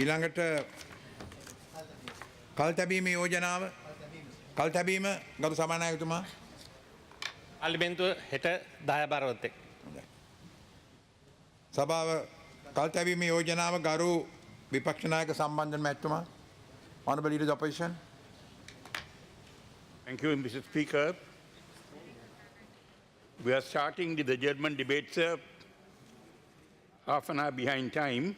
ඊළඟට කල්තැබීමේ යෝජනාව කල්තැබීම ගරු සභානායකතුමා පාර්ලිමේන්තුව හෙට 10 බරවතෙක්. සභාව කල්තැබීමේ යෝජනාව ගරු විපක්ෂ නායක සම්බන්ධන මැතිතුමා. Honorable Leader of the Opposition. Thank you, Mr. Speaker. We are starting the adjournment debate, sir, half an hour behind time.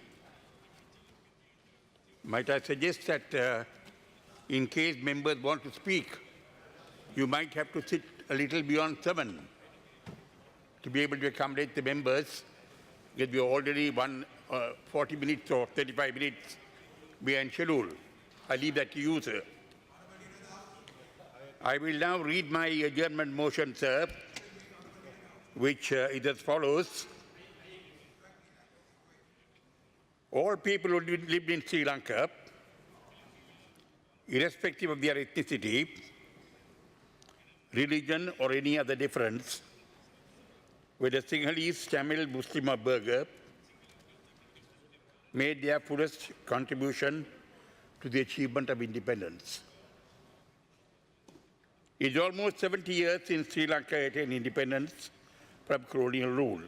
Might I suggest that in case members want to speak, you might have to sit a little beyond 7 to be able to accommodate the members, because we are already 40 minutes or 35 minutes behind schedule. I leave that to you, sir. I will now read my adjournment motion, sir, which is as follows. All people who lived in Sri Lanka, irrespective of their ethnicity, religion or any other difference, whether Sinhalese, Tamil, Muslim or Burgher, made their fullest contribution to the achievement of independence. It is almost 70 years since Sri Lanka attained independence from colonial rule.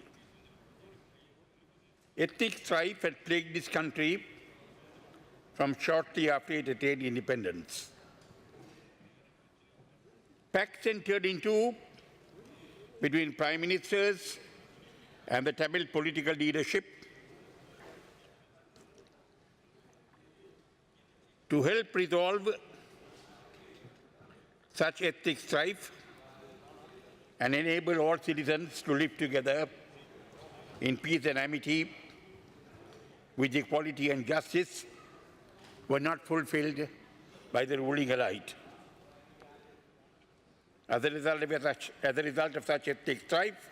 Ethnic strife had plagued this country from shortly after it attained independence. Pacts entered into between prime ministers and the Tamil political leadership to help resolve such ethnic strife and enable all citizens to live together in peace and amity with equality and justice were not fulfilled by the ruling elite. As a result of such ethnic strife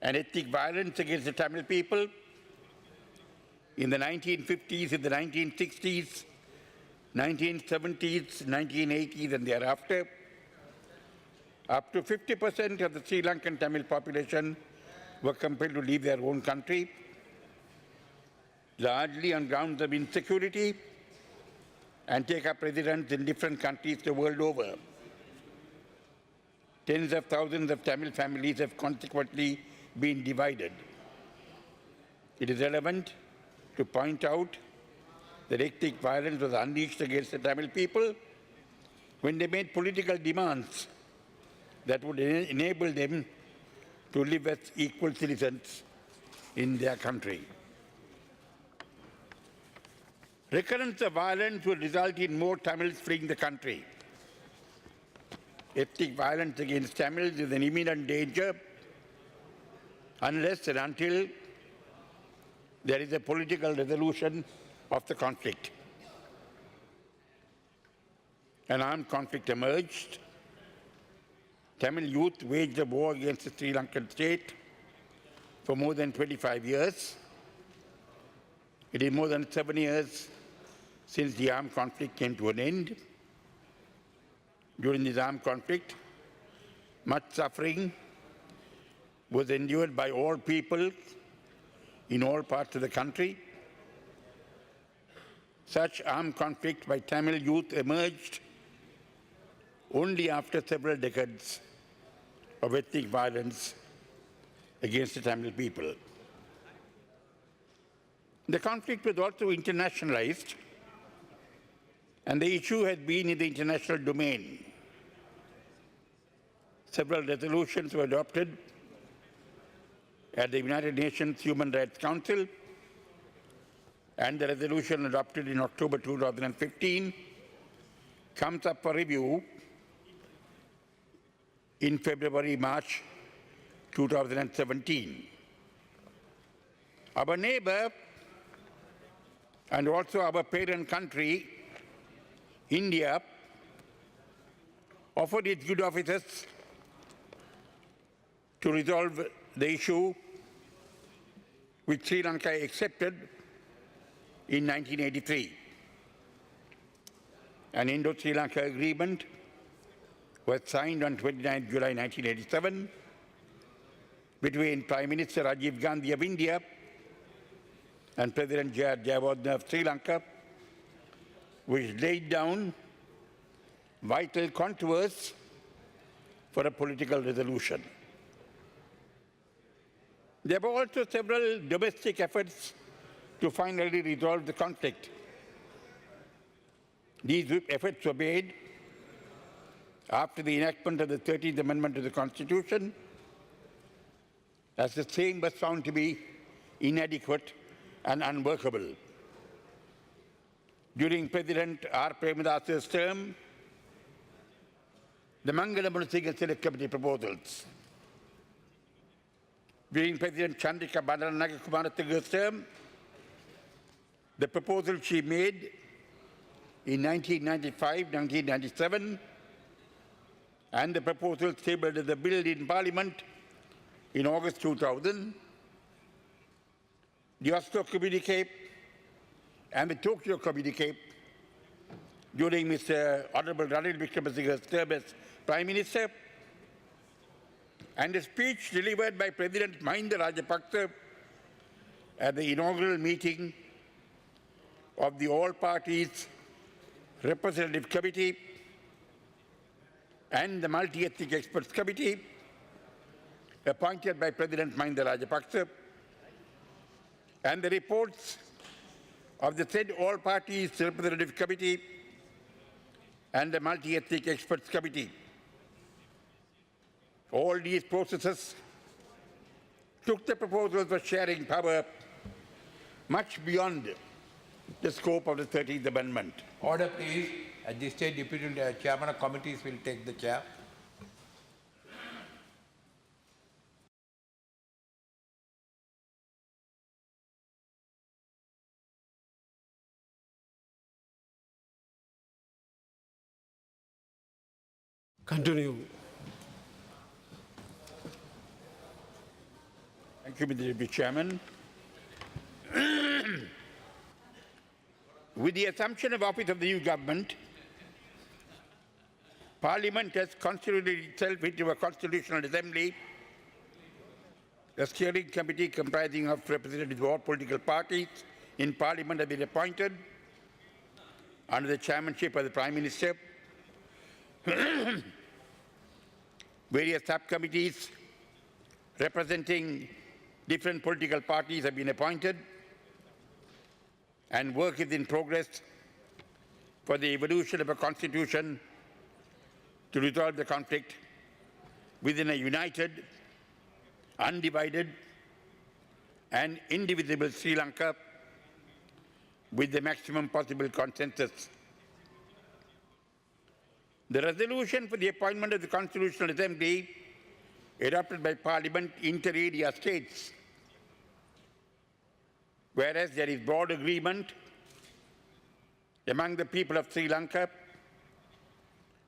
and ethnic violence against the Tamil people in the 1950s, in the 1960s, 1970s, 1980s and thereafter, up to 50% of the Sri Lankan Tamil population were compelled to leave their own country, largely on grounds of insecurity, and take up residence in different countries the world over. Tens of thousands of Tamil families have consequently been divided. It is relevant to point out that ethnic violence was unleashed against the Tamil people when they made political demands that would enable them to live as equal citizens in their country. Recurrence of violence would result in more Tamils fleeing the country. Ethnic violence against Tamils is an imminent danger unless and until there is a political resolution of the conflict. An armed conflict emerged. Tamil youth waged a war against the Sri Lankan state for more than 25 years. It is more than 7 years since the armed conflict came to an end. During this armed conflict, much suffering was endured by all people in all parts of the country. Such armed conflict by Tamil youth emerged only after several decades of ethnic violence against the Tamil people. The conflict was also internationalized, and the issue has been in the international domain. Several resolutions were adopted at the United Nations Human Rights Council, and the resolution adopted in October 2015 comes up for review in February-March 2017. Our neighbor and also our parent country, India, offered its good offices to resolve the issue, which Sri Lanka accepted in 1983. An Indo-Sri Lanka agreement was signed on 29 July 1987 between Prime Minister Rajiv Gandhi of India and President Rajavarothayam of Sri Lanka, which laid down vital contours for a political resolution. There were also several domestic efforts to finally resolve the conflict. These efforts were made after the enactment of the 13th Amendment to the Constitution, as the same was found to be inadequate and unworkable. During President R. Premadasa's term, the Mangala Munasinghe Select Committee proposals. During President Chandrika Bandaranaga Kumarasinghe's term, the proposal she made in 1995-1997 and the proposal tabled as a bill in Parliament in August 2000, the Oslo Communique and the Tokyo Communique during Mr. Honorable Ranil Wickremesinghe's term as Prime Minister, and a speech delivered by President Mahinda Rajapaksa at the inaugural meeting of the All Parties Representative Committee and the Multi-Ethnic Experts Committee appointed by President Mahinda Rajapaksa, and the reports of the said All Parties Representative Committee and the Multi-Ethnic Experts Committee. All these processes took the proposals for sharing power much beyond the scope of the 13th Amendment. Order, please. At this stage, Deputy Chairman of Committees will take the chair. Continue. Thank you, Mr. Deputy Chairman. With the assumption of office of the new government, Parliament has constituted itself into a constitutional assembly, a steering committee comprising of representatives of all political parties in Parliament have been appointed under the chairmanship of the Prime Minister. Various subcommittees representing different political parties have been appointed, and work is in progress for the evolution of a constitution to resolve the conflict within a united, undivided, and indivisible Sri Lanka with the maximum possible consensus. The resolution for the appointment of the Constitutional Assembly adopted by Parliament inter alia states, whereas there is broad agreement among the people of Sri Lanka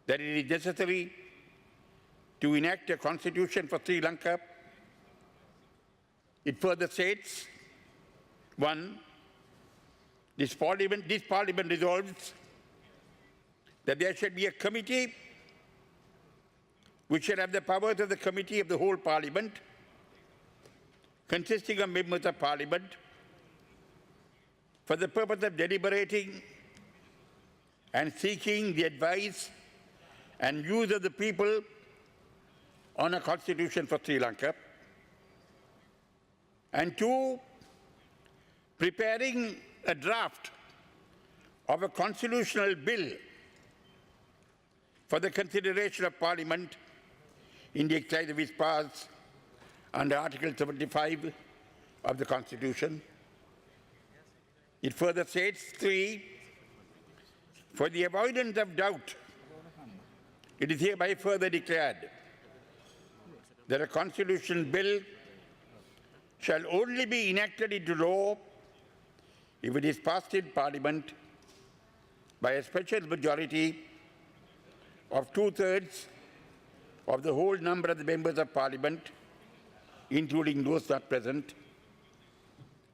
that it is necessary to enact a constitution for Sri Lanka, it further states, 1, this Parliament resolves that there should be a committee which shall have the powers of the Committee of the whole Parliament, consisting of members of Parliament, for the purpose of deliberating and seeking the advice and views of the people on a constitution for Sri Lanka. And 2, preparing a draft of a constitutional bill for the consideration of Parliament in the exercise of its powers under Article 75 of the Constitution. It further states, 3, for the avoidance of doubt, it is hereby further declared that a constitutional bill shall only be enacted into law if it is passed in Parliament by a special majority of 2/3 of the whole number of the members of Parliament, including those not present,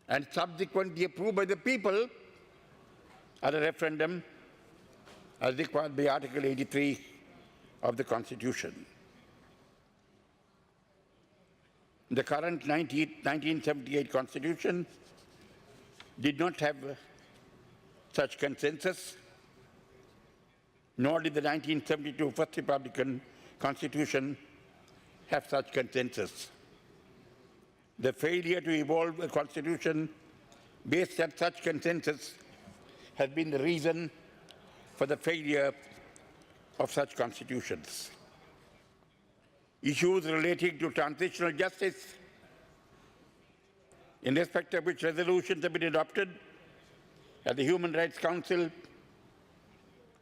and subsequently approved by the people at a referendum as required by Article 83 of the Constitution. The current 1978 Constitution did not have such consensus, nor did the 1972 First Republican Constitution have such consensus. The failure to evolve a constitution based on such consensus has been the reason for the failure of such constitutions. Issues relating to transitional justice, in respect of which resolutions have been adopted at the Human Rights Council,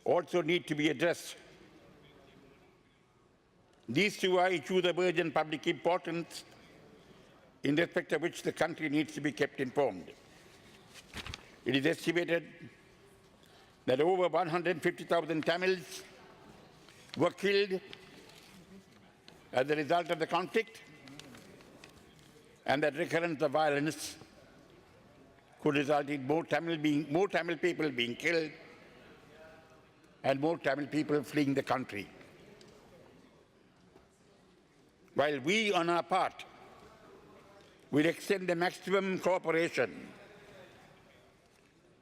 also need to be addressed. These two are issues of urgent public importance, in respect of which the country needs to be kept informed. It is estimated that over 150,000 Tamils were killed as a result of the conflict, and that recurrence of violence could result in more Tamil people being killed and more Tamil people fleeing the country. While we, on our part, will extend the maximum cooperation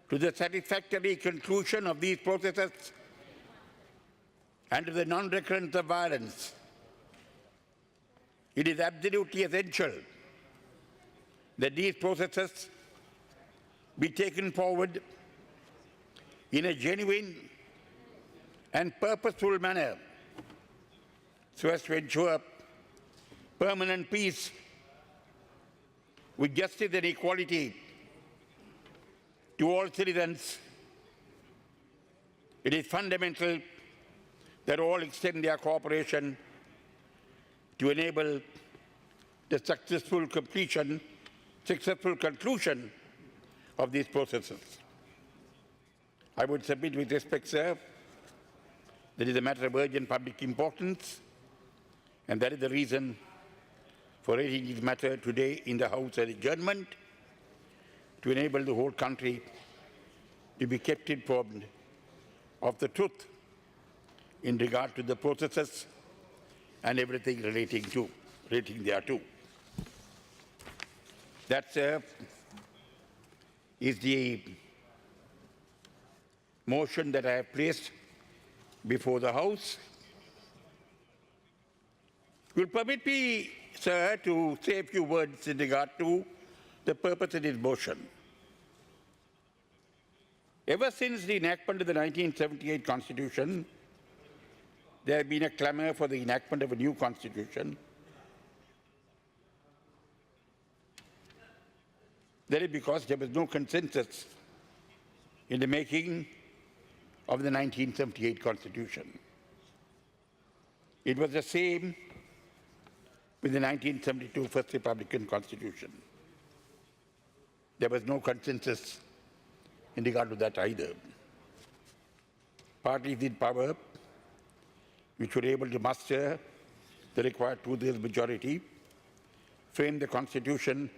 to the satisfactory conclusion of these processes and to the non-recurrence of violence, it is absolutely essential that these processes be taken forward in a genuine and purposeful manner so as to ensure permanent peace with justice and equality to all citizens. It is fundamental that all extend their cooperation to enable the successful conclusion of these processes. I would submit with respect, sir, that it is a matter of urgent public importance, and that is the reason for raising this matter today in the House as adjournment, to enable the whole country to be kept informed of the truth in regard to the processes and everything relating thereto. That, sir, is the motion that I have placed before the House. You'll permit me, sir, to say a few words in regard to the purpose of this motion. Ever since the enactment of the 1978 Constitution, there has been a clamor for the enactment of a new Constitution. That is because there was no consensus in the making of the 1978 Constitution. It was the same with the 1972 First Republican Constitution. There was no consensus in regard to that either. Parties in power, which were able to muster the required two-thirds majority, framed the Constitution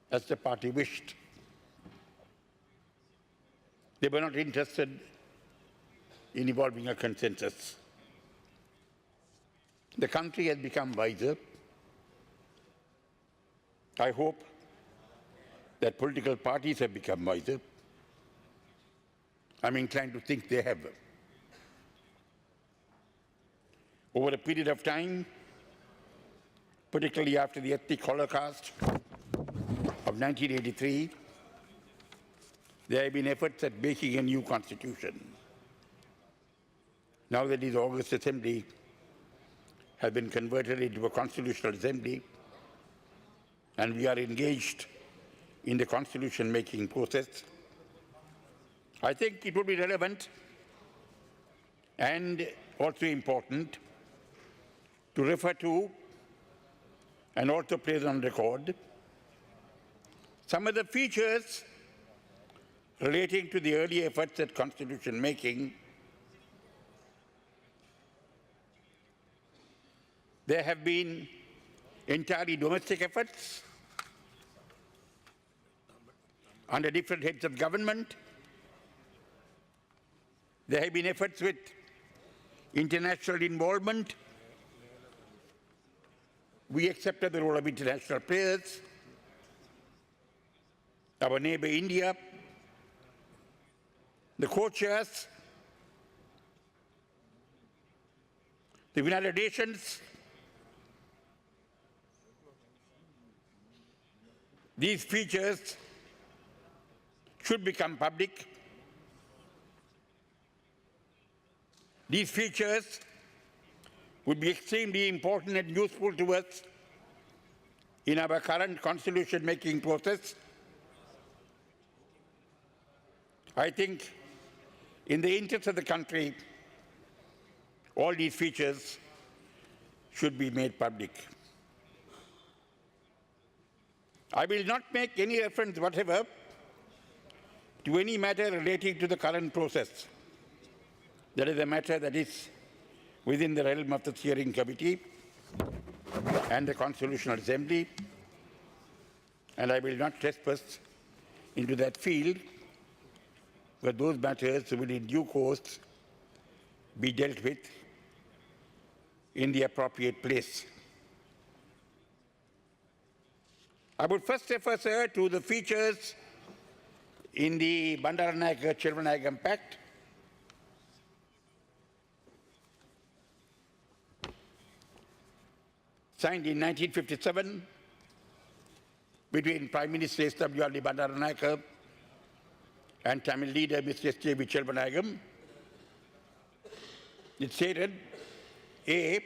as the party wished. They were not interested in evolving a consensus. The country has become wiser. I hope that political parties have become wiser. I'm inclined to think they have. Over a period of time, particularly after the ethnic Holocaust of 1983, there have been efforts at making a new constitution. Now that the August Assembly has been converted into a constitutional assembly, and we are engaged in the constitution-making process, I think it would be relevant and also important to refer to and also place on record some of the features relating to the early efforts at constitution making. There have been entirely domestic efforts under different heads of government. There have been efforts with international involvement. We accepted the role of international players. our neighbor India, the co-chairs, the United Nations. These features should become public. These features would be extremely important and useful to us in our current constitution-making process. I think in the interest of the country, all these features should be made public. I will not make any reference whatever to any matter relating to the current process. That is a matter that is within the realm of the steering committee and the Constitutional Assembly, and I will not trespass into that field, but those matters will in due course be dealt with in the appropriate place. I would first refer, sir, to the features in the Bandaranaike-Chilvanagam Pact, signed in 1957 between Prime Minister S.W.R.D. Bandaranaike and Tamil leader Mr. S.J.B. Chilvanagam. It stated, A,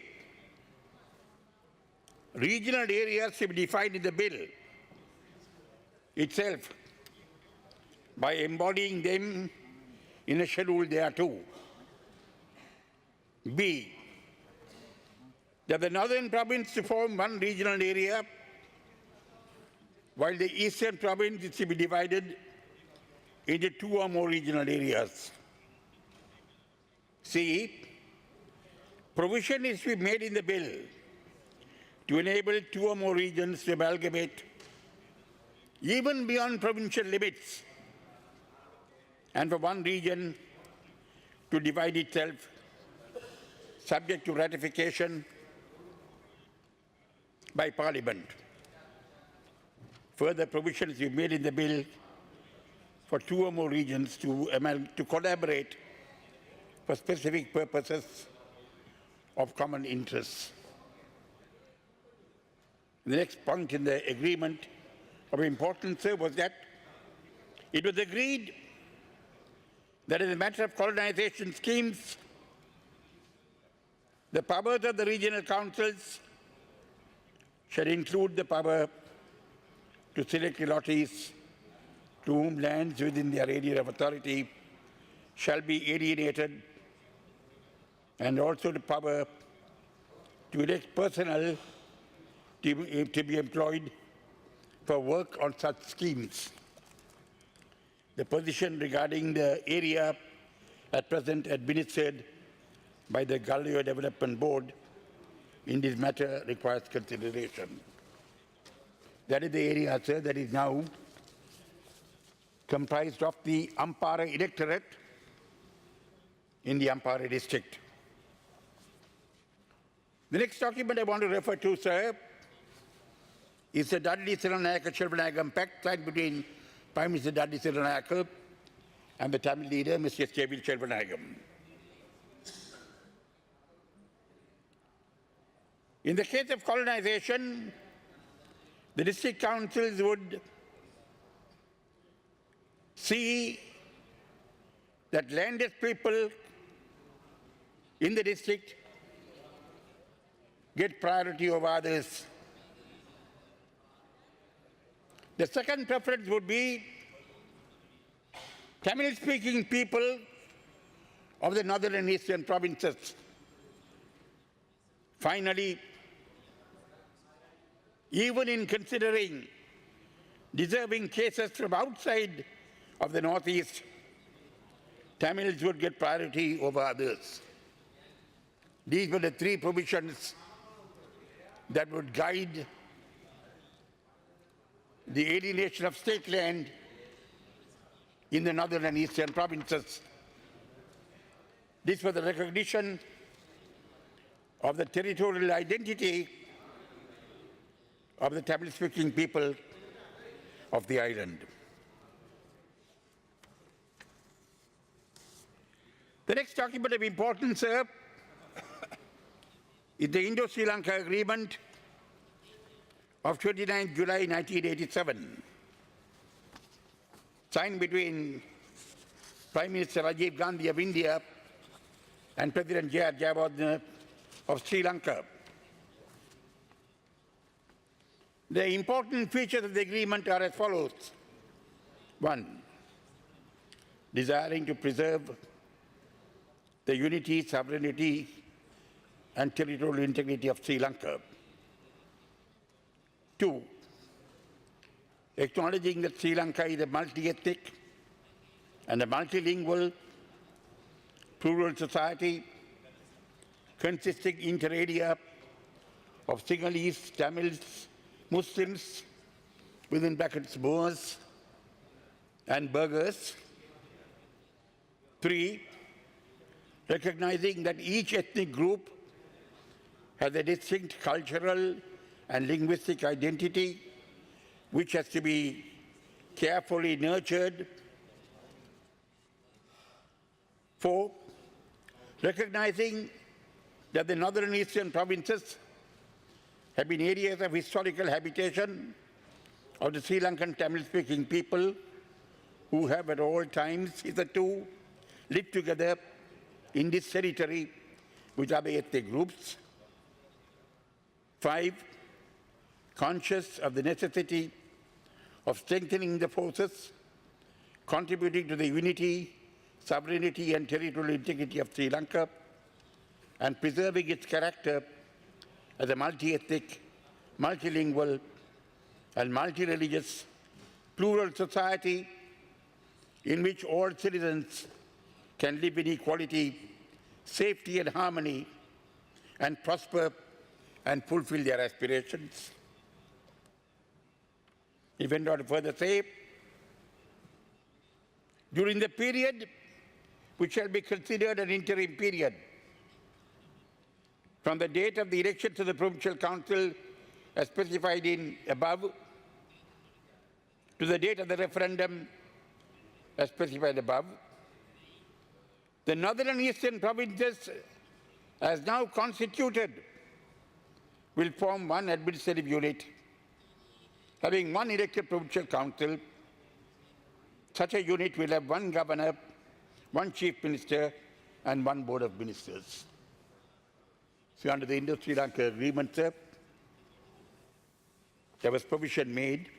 regional areas to be defined in the bill itself by embodying them in a schedule thereto. B, that the northern province to form one regional area, while the eastern province is to be divided into two or more regional areas. C, provision is to be made in the bill to enable two or more regions to amalgamate even beyond provincial limits, and for one region to divide itself subject to ratification by Parliament. Further provisions will be made in the bill for two or more regions to collaborate for specific purposes of common interest. The next point in the agreement of importance was that it was agreed that in the matter of colonization schemes, the powers of the regional councils shall include the power to select allottees to whom lands within their area of authority shall be alienated, and also the power to elect personnel to be employed for work on such schemes. The position regarding the area at present administered by the Galileo Development Board in this matter requires consideration. That is the area, sir, that is now comprised of the Ampara electorate in the Ampara district. The next document I want to refer to, sir, is the Dudley-Siranayake-Chilvanagam Pact signed between Prime Minister Dudley Siranayake and the Tamil leader, Mr. S.J.B. Chilvanagam. In the case of colonization, the district councils would see that landless people in the district get priority over others. The second preference would be Tamil-speaking people of the northern and eastern provinces. Finally, even in considering deserving cases from outside of the northeast, Tamils would get priority over others. These were the three provisions that would guide the alienation of state land in the northern and eastern provinces. This was the recognition of the territorial identity of the Tamil-speaking people of the island. The next document of importance, sir, is the Indo-Sri Lanka Agreement of 29 July 1987, signed between Prime Minister Rajiv Gandhi of India and President Rajavarothayam of Sri Lanka. The important features of the agreement are as follows. 1. Desiring to preserve the unity, sovereignty, and territorial integrity of Sri Lanka. 2. Acknowledging that Sri Lanka is a multi-ethnic and a multilingual plural society consisting inter alia of Sinhalese, Tamils, Muslims, within brackets Moors and Burghers. 3. Recognizing that each ethnic group has a distinct cultural and linguistic identity which has to be carefully nurtured. 4. Recognizing that the northern and eastern provinces have been areas of historical habitation of the Sri Lankan Tamil-speaking people who have at all times hitherto lived together in this territory with other ethnic groups. 5. Conscious of the necessity of strengthening the forces contributing to the unity, sovereignty and territorial integrity of Sri Lanka and preserving its character as a multi-ethnic, multilingual and multi-religious plural society in which all citizens can live in equality, safety and harmony and prosper and fulfill their aspirations. He went on to further say, during the period which shall be considered an interim period, from the date of the election to the Provincial Council as specified in above, to the date of the referendum as specified above, the northern and eastern provinces as now constituted will form one administrative unit having one elected provincial council. Such a unit will have one governor, one chief minister and one board of ministers. So under the Indo-Sri Lanka Agreement, sir, there was provision made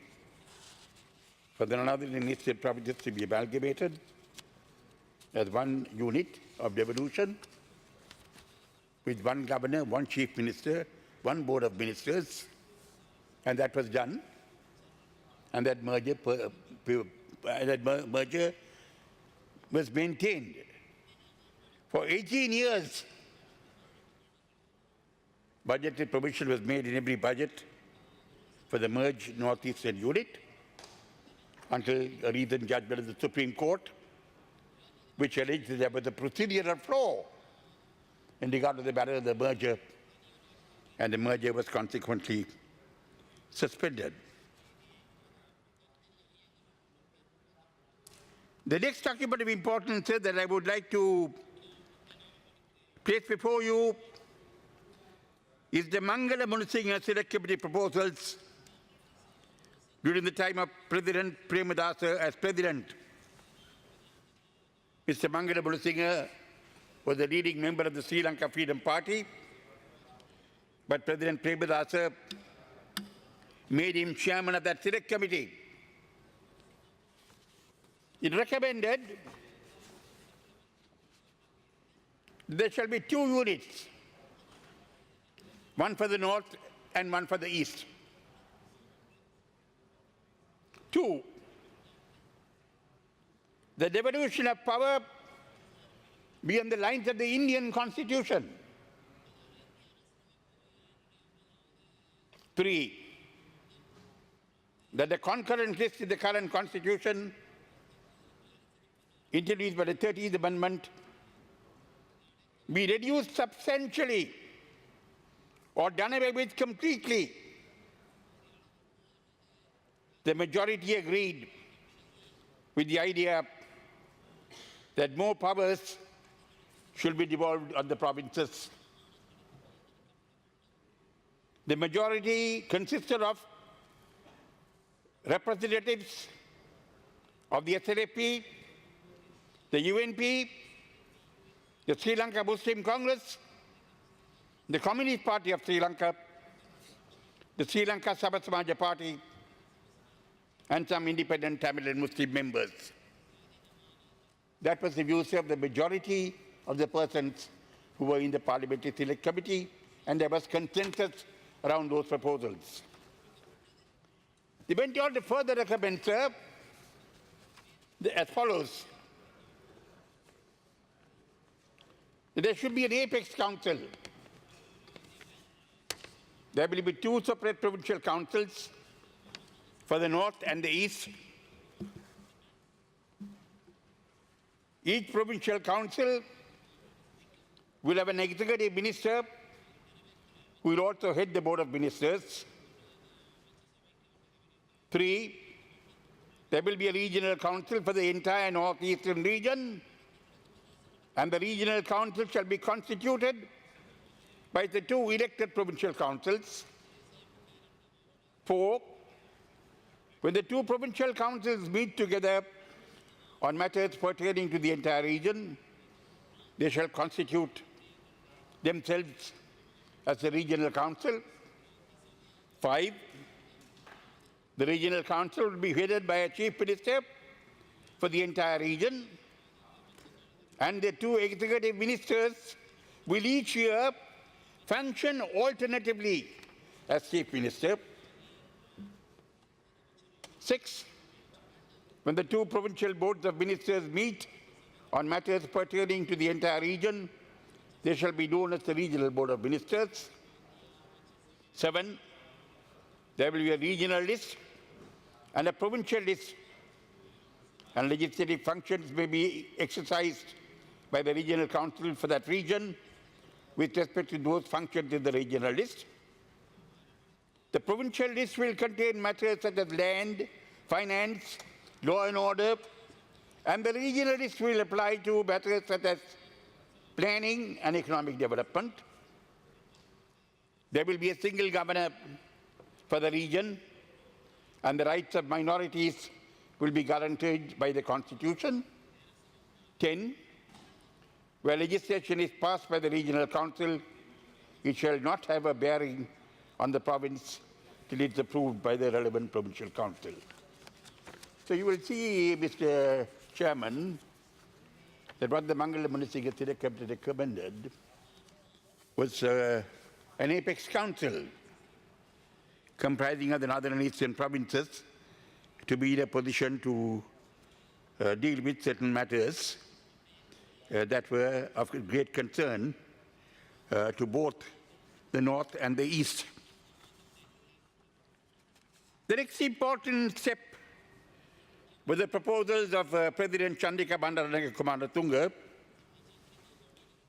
for the northern and eastern provinces to be amalgamated as one unit of devolution with one governor, one chief minister, one board of ministers, and that was done. And that merger was maintained for 18 years. Budgetary provision was made in every budget for the merged northeastern unit until a recent judgment of the Supreme Court, which alleged that there was a procedural flaw in regard to the matter of the merger, and the merger was consequently suspended. The next document of importance that I would like to place before you is the Mangala Munasinghe Select Committee proposals during the time of President Premadasa as President. Mr. Mangala Munasinghe was the leading member of the Sri Lanka Freedom Party, but President Premadasa made him chairman of that Select Committee. It recommended there shall be two units, one for the north and one for the east. 2, the devolution of power be on the lines of the Indian Constitution. 3, that the concurrent list in the current Constitution introduced by the 13th Amendment be reduced substantially or done away with completely. The majority agreed with the idea that more powers should be devolved on the provinces. The majority consisted of representatives of the SLP, the UNP, the Sri Lanka Muslim Congress, the Communist Party of Sri Lanka, the Sri Lanka Sabha Samaja Party, and some independent Tamil and Muslim members. That was the views of the majority of the persons who were in the Parliamentary Select Committee, and there was consensus around those proposals. They went on to further recommend, sir, as follows. There should be an apex council. There will be 2 separate provincial councils for the north and the east. Each provincial council will have an executive minister who will also head the board of ministers. 3, there will be a regional council for the entire northeastern region, and the regional council shall be constituted by the 2 elected provincial councils. 4, when the 2 provincial councils meet together on matters pertaining to the entire region, they shall constitute themselves as a regional council. 5, the regional council will be headed by a chief minister for the entire region, and the 2 executive ministers will each year function alternatively as chief minister. 6, when the 2 provincial boards of ministers meet on matters pertaining to the entire region, they shall be known as the regional board of ministers. 7, there will be a regional list and a provincial list, and legislative functions may be exercised by the regional council for that region with respect to those functions in the regional list. The provincial list will contain matters such as land, finance, law and order, and the regional list will apply to matters such as planning and economic development. There will be a single governor for the region, and the rights of minorities will be guaranteed by the Constitution. 10, where legislation is passed by the regional council, it shall not have a bearing on the province till it is approved by the relevant provincial council. So you will see, Mr. Chairman, that what the Mangala Municipal Select Committee recommended was an apex council comprising of the northern and eastern provinces to be in a position to deal with certain matters that were of great concern to both the north and the east. The next important step were the proposals of President Chandrika Bandaranaike Kumaratunga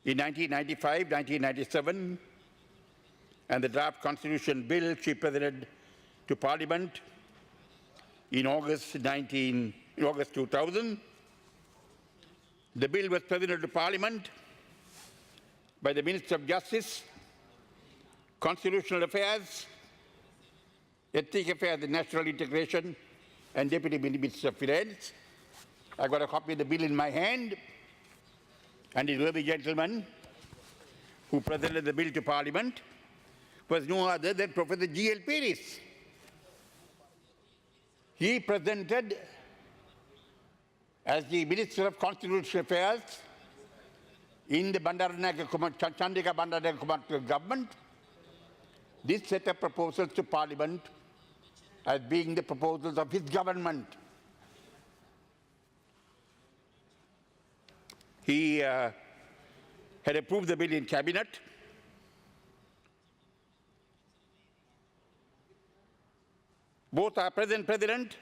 in 1995-1997, and the draft constitution bill she presented to Parliament in August 2000. The bill was presented to Parliament by the Minister of Justice, Constitutional Affairs, Ethnic Affairs and National Integration, and Deputy Minister of Finance. I got a copy of the bill in my hand, and the worthy gentleman who presented the bill to Parliament was no other than Professor G.L. Peris. He presented, as the Minister of Constitutional Affairs in the Chandrika Bandaranaike Kumaratunga government, this set of proposals to Parliament as being the proposals of his government. He had approved the bill in Cabinet. Both our present President,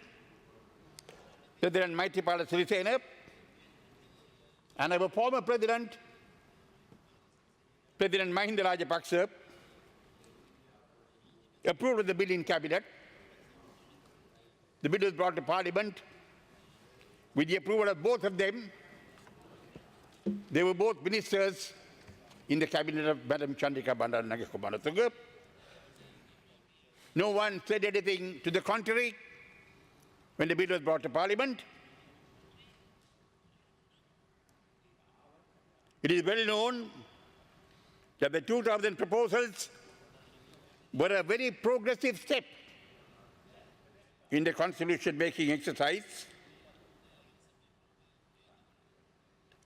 President Maithripala Sirisena, and our former President, President Mahinda Rajapaksa, approved the bill in Cabinet. The bill was brought to Parliament with the approval of both of them. They were both ministers in the cabinet of Madam Chandrika Bandaranaga. No one said anything to the contrary when the bill was brought to Parliament. It is well known that the 2000 proposals were a very progressive step in the constitution-making exercise.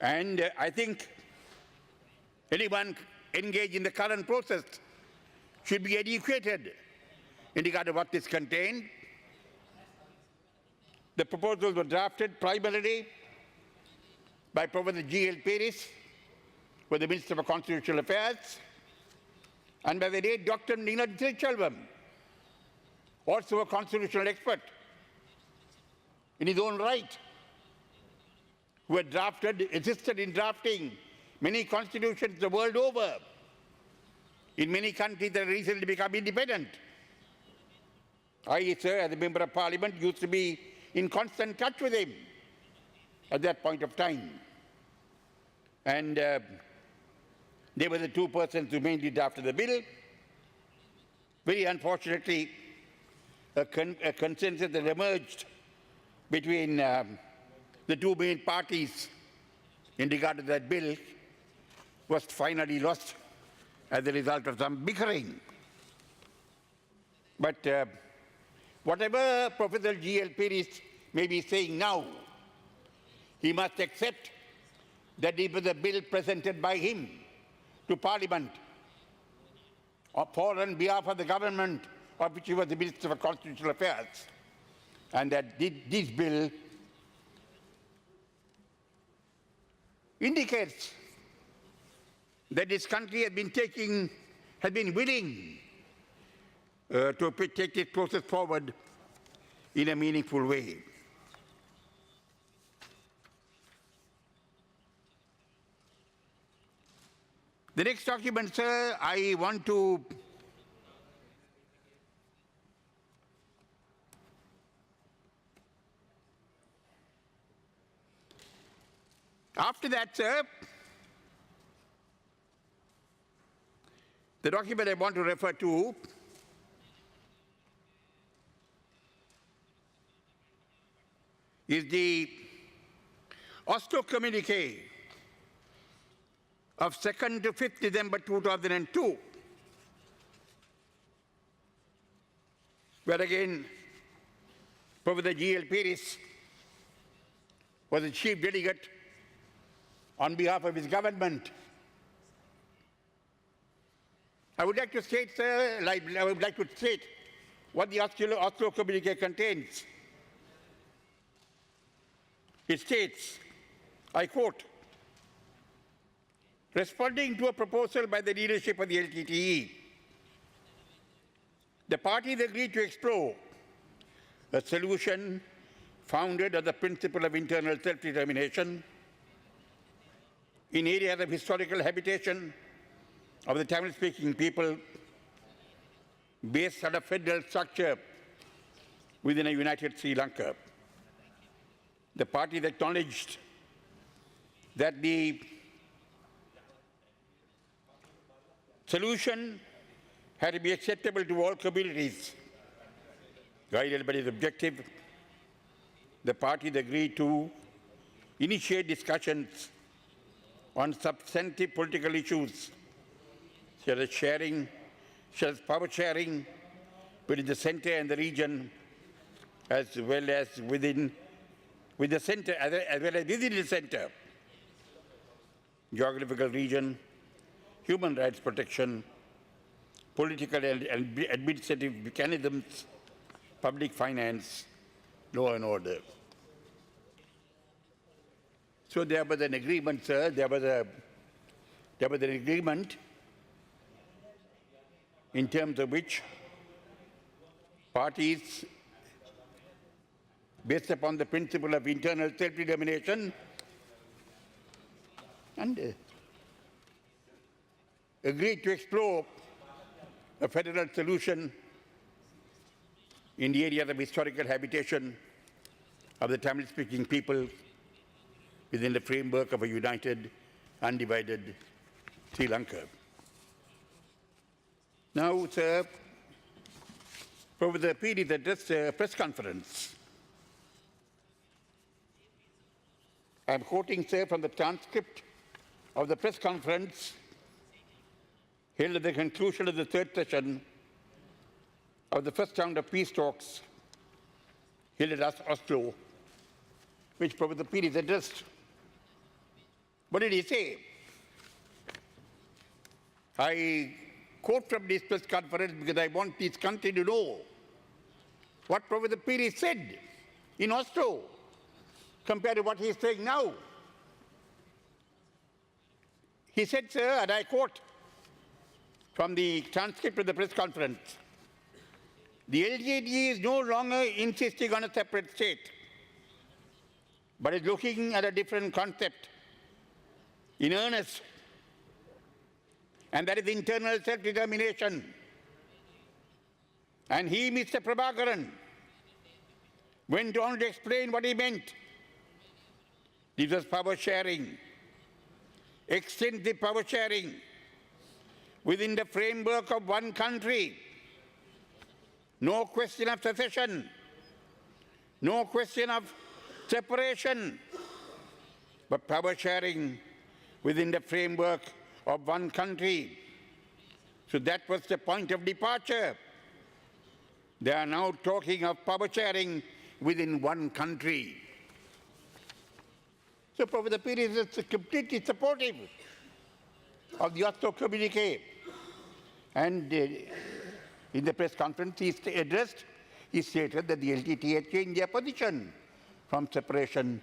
And I think anyone engaged in the current process should be educated in regard to what this contained. The proposals were drafted primarily by Professor G.L. Paris, who was the Minister for Constitutional Affairs, and by the late Dr. Nina Chelvam, also a constitutional expert in his own right, who had assisted in drafting many constitutions the world over in many countries that have recently become independent. I, sir, as a member of Parliament, used to be in constant touch with him at that point of time. And they were the two persons who mainly drafted the bill. Very unfortunately, a consensus that emerged between the two main parties in regard to that bill was finally lost as a result of some bickering. But whatever Professor G.L. Paris may be saying now, he must accept that it was a bill presented by him to Parliament on behalf of the government of which he was the Minister for Constitutional Affairs, and that this bill indicates that this country has been willing to take this process forward in a meaningful way. The next document, sir, I want to after that, sir, the document I want to refer to is the Oslo Communique of 2nd to 5th December 2002, where again Professor G.L. Paris was the chief delegate on behalf of his government. I would like to state, sir, what the Oslo Communique contains. It states, I quote, responding to a proposal by the leadership of the LTTE, the parties agreed to explore a solution founded on the principle of internal self-determination in areas of historical habitation of the Tamil-speaking people based on a federal structure within a united Sri Lanka. The parties acknowledged that the solution had to be acceptable to all communities. Guided by this objective, the parties agreed to initiate discussions on substantive political issues, such as power sharing between the center and the region, as well as within the center, geographical region, human rights protection, political and administrative mechanisms, public finance, law and order. So there was an agreement, sir. There was an agreement in terms of which parties, based upon the principle of internal self-determination, and agreed to explore a federal solution in the area of historical habitation of the Tamil-speaking people within the framework of a united undivided Sri Lanka. Now, sir, over the period addressed a press conference. I'm quoting, sir, from the transcript of the press conference held at the conclusion of the third session of the first round of peace talks held at Oslo, which Professor Pires addressed. What did he say? I quote from this press conference because I want this country to know what Professor Pires said in Oslo compared to what he is saying now. He said, sir, and I quote from the transcript of the press conference, the LJD is no longer insisting on a separate state, but is looking at a different concept in earnest, and that is internal self-determination. And he, Mr. Prabhakaran, went on to explain what he meant. This was power sharing, extensive power sharing within the framework of one country. No question of secession, no question of separation, but power sharing within the framework of one country. So that was the point of departure. They are now talking of power sharing within one country. So Professor Pires is completely supportive of the Oslo communique. And in the press conference he addressed, he stated that the LTT had changed their position from separation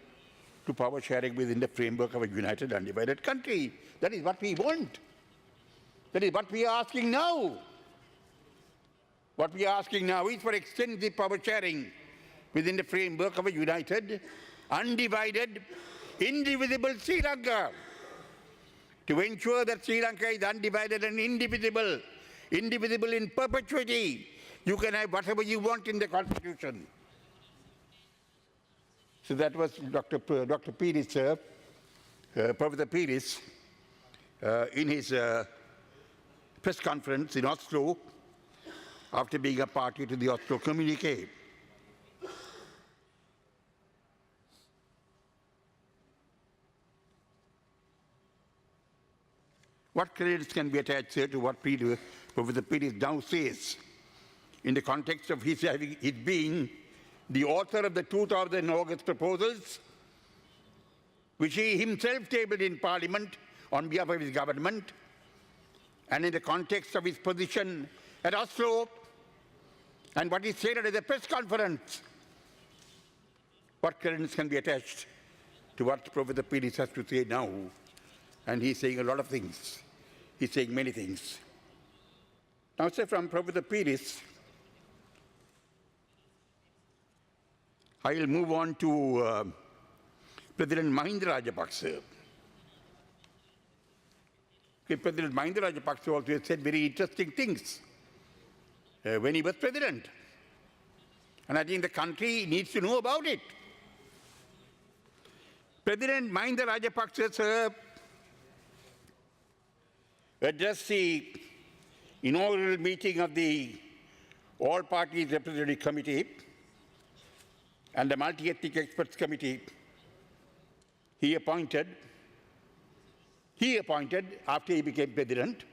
to power sharing within the framework of a united, undivided country. That is what we want. That is what we are asking now. What we are asking now is for extensive power sharing within the framework of a united, undivided, indivisible Sri Lanka, to ensure that Sri Lanka is undivided and indivisible, indivisible in perpetuity. You can have whatever you want in the Constitution. So that was Dr. Pires, Professor Pires, in his press conference in Oslo after being a party to the Oslo communique. What credits can be attached, sir, to what Professor Pires now says in the context of his being the author of the 2000 August proposals, which he himself tabled in Parliament on behalf of his government, and in the context of his position at Oslo, and what he stated at the press conference? What credence can be attached to what Professor Pires has to say now? And he's saying a lot of things. He's saying many things. Now, sir, from Professor Pires, I will move on to President Mahinda Rajapaksa. President Mahinda Rajapaksa also said very interesting things when he was president. And I think the country needs to know about it. President Mahinda Rajapaksa, sir, addressed the inaugural meeting of the All Parties Representative Committee and the Multi-Ethnic Experts Committee he appointed after he became president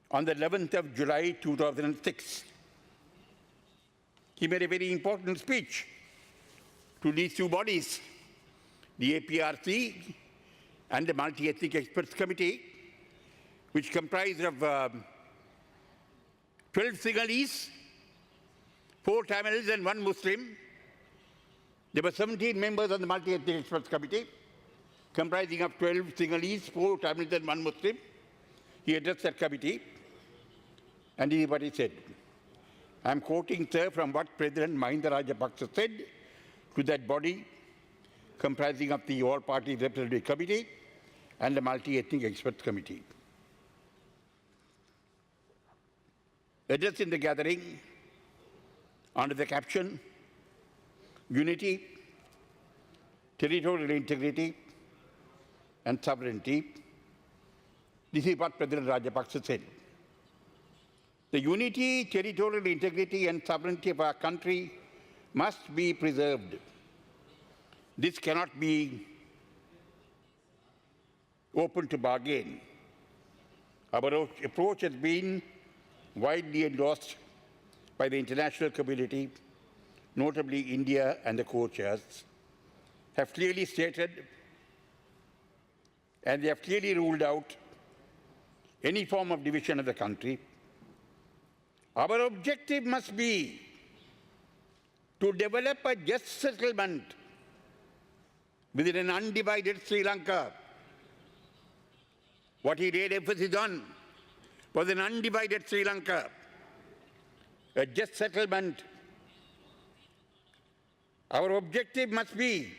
on the 11th of July 2006. He made a very important speech to these two bodies, the APRC and the Multi-Ethnic Experts Committee, which comprised of 12 Sinhalese, 4 Tamils and 1 Muslim. There were 17 members on the Multi-Ethnic Experts Committee, comprising of 12 Sinhalese, 4 Tamils and 1 Muslim. He addressed that committee, and this is what he said. I'm quoting, sir, from what President Mahinda Rajapaksa said to that body comprising of the All Parties Representative Committee and the Multi-Ethnic Experts Committee. Addressing the gathering under the caption, Unity, Territorial Integrity, and sovereignty. This is what President Rajapaksa said. The unity, territorial integrity and sovereignty of our country must be preserved. This cannot be open to bargain. Our approach has been widely endorsed by the international community, notably India and the co-chairs, have clearly stated and they have clearly ruled out any form of division of the country. Our objective must be to develop a just settlement within an undivided Sri Lanka. What he laid emphasis on was an undivided Sri Lanka, a just settlement. Our objective must be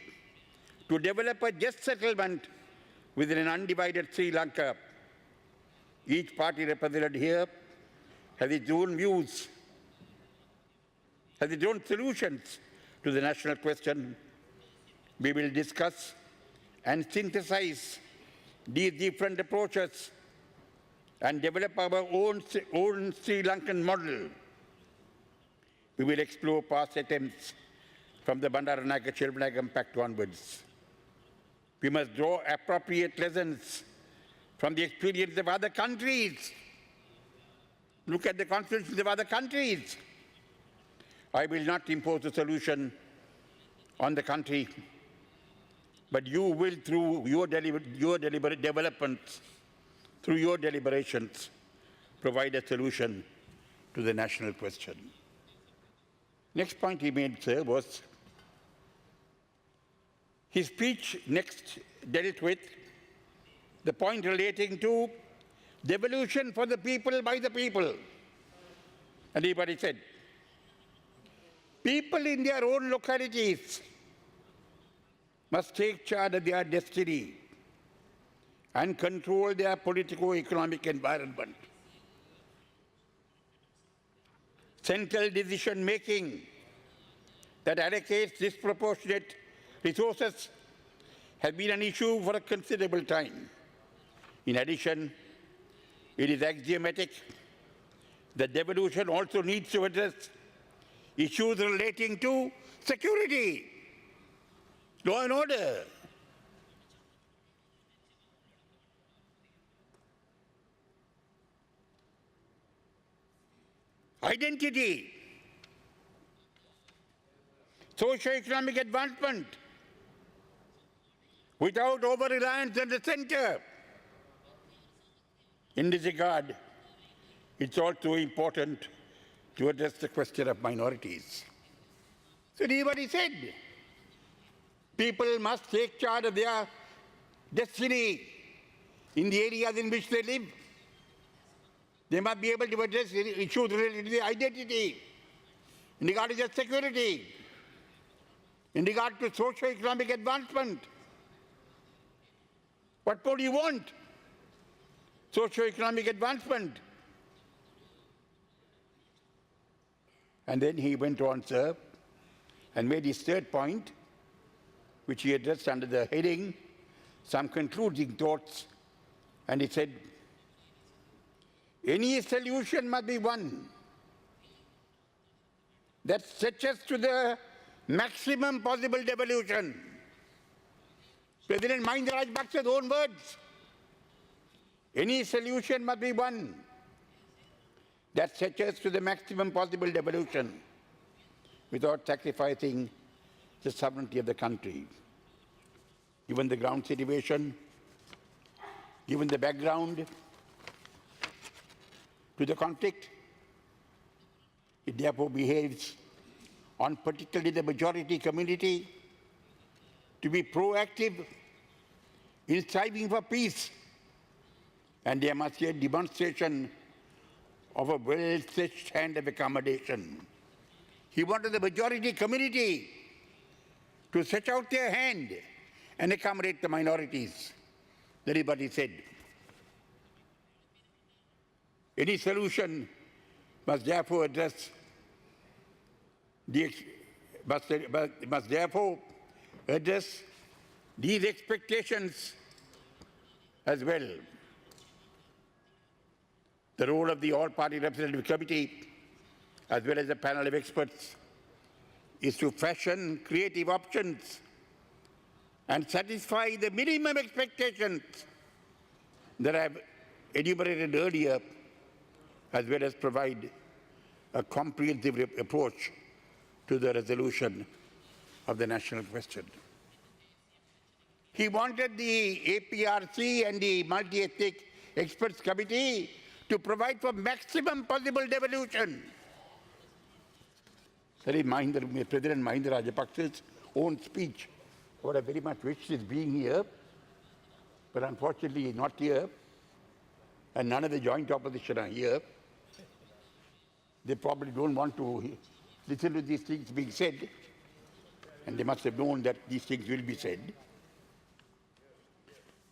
to develop a just settlement within an undivided Sri Lanka. Each party represented here has its own views, has its own solutions to the national question. We will discuss and synthesize these different approaches and develop our own Sri Lankan model. We will explore past attempts from the Bandaranaike-Chilpanagam Pact onwards. We must draw appropriate lessons from the experience of other countries. Look at the constitutions of other countries. I will not impose a solution on the country, but you will, through your deliberate developments, through your deliberations, provide a solution to the national question. Next point he made, sir, was his speech next dealt with the point relating to devolution for the people by the people. And he said, people in their own localities must take charge of their destiny and control their politico-economic environment. Central decision-making that allocates disproportionate resources has been an issue for a considerable time. In addition, it is axiomatic that devolution also needs to address issues relating to security, law and order. Identity, socio-economic advancement, without over-reliance on the center. In this regard, it's also important to address the question of minorities. So this is what he said. People must take charge of their destiny in the areas in which they live. They must be able to address issues related to their identity, in regard to their security, in regard to socio-economic advancement. What more do you want? Socio-economic advancement. And then he went on, sir, and made his third point, which he addressed under the heading, some concluding thoughts, and he said, any solution must be one that stretches to the maximum possible devolution. President Mahinda Rajapaksa's own words. Any solution must be one that stretches to the maximum possible devolution without sacrificing the sovereignty of the country. Given the ground situation, given the background to the conflict, it therefore behaves on particularly the majority community to be proactive in striving for peace. And there must be a demonstration of a well-stretched hand of accommodation. He wanted the majority community to stretch out their hand and accommodate the minorities. That is what he said. Any solution must therefore address must therefore address these expectations as well. The role of the All-Party Representative Committee, as well as a panel of experts, is to fashion creative options and satisfy the minimum expectations that I have enumerated earlier, as well as provide a comprehensive approach to the resolution of the national question. He wanted the APRC and the Multi-Ethnic Experts Committee to provide for maximum possible devolution. That is President Mahinda Rajapaksa's own speech. What I very much wish is being here, but unfortunately he's not here, and none of the joint opposition are here. They probably don't want to listen to these things being said, and they must have known that these things will be said.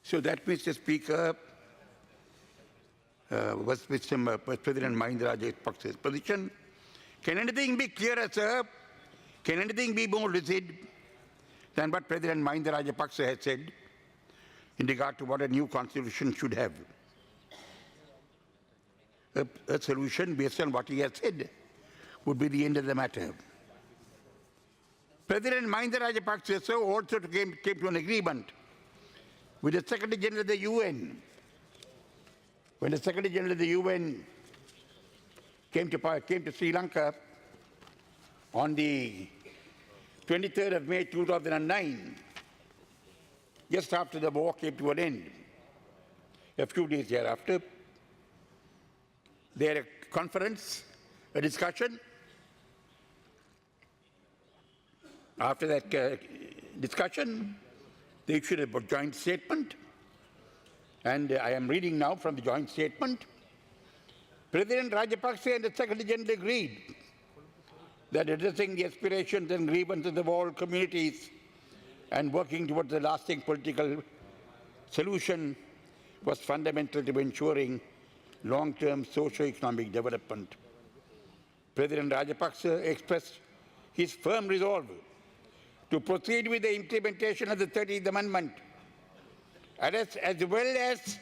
So that, Mr. Speaker, was President Mahinda Rajapaksa's position. Can anything be clearer, sir? Can anything be more lucid than what President Mahinda Rajapaksa has said in regard to what a new constitution should have? A solution based on what he has said would be the end of the matter. President Mahinda Rajapaksa also came to an agreement with the Secretary General of the UN. When the Secretary General of the UN came to Sri Lanka on the 23rd of May 2009, just after the war came to an end, a few days thereafter, they had a conference, a discussion. After that discussion, they issued a joint statement, and I am reading now from the joint statement. President Rajapaksa and the Secretary General agreed that addressing the aspirations and grievances of all communities and working towards a lasting political solution was fundamental to ensuring long-term socio-economic development. President Rajapaksa expressed his firm resolve to proceed with the implementation of the 13th Amendment, as well as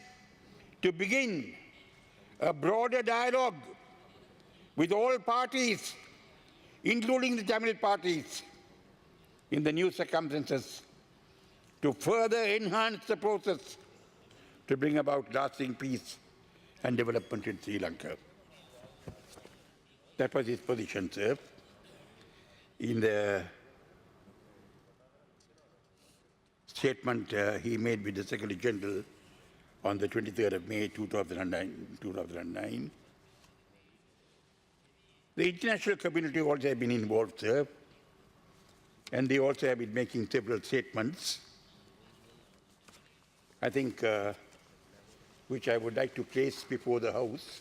to begin a broader dialogue with all parties, including the Tamil parties, in the new circumstances, to further enhance the process to bring about lasting peace and development in Sri Lanka. That was his position, sir, in the statement he made with the Secretary General on the 23rd of May 2009. The international community also have been involved, sir, and they also have been making several statements, I think, which I would like to place before the House,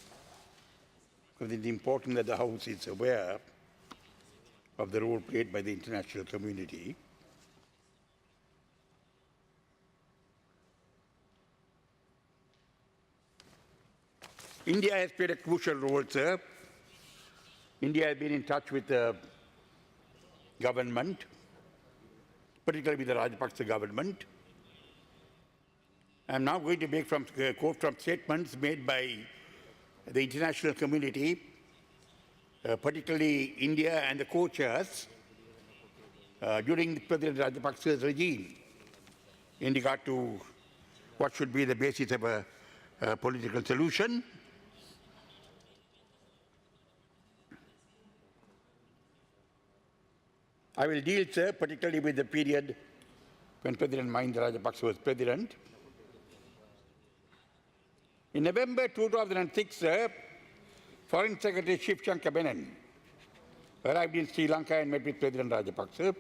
because it's important that the House is aware of the role played by the international community. India has played a crucial role, sir. India has been in touch with the government, particularly with the Rajapaksa government. I'm now going to quote from statements made by the international community, particularly India and the co-chairs, during President Rajapaksa's regime in regard to what should be the basis of a political solution. I will deal, sir, particularly with the period when President Mahinda Rajapaksa was president. In November 2006, sir, Foreign Secretary Shiv Shankar Menon arrived in Sri Lanka and met with President Rajapaksa.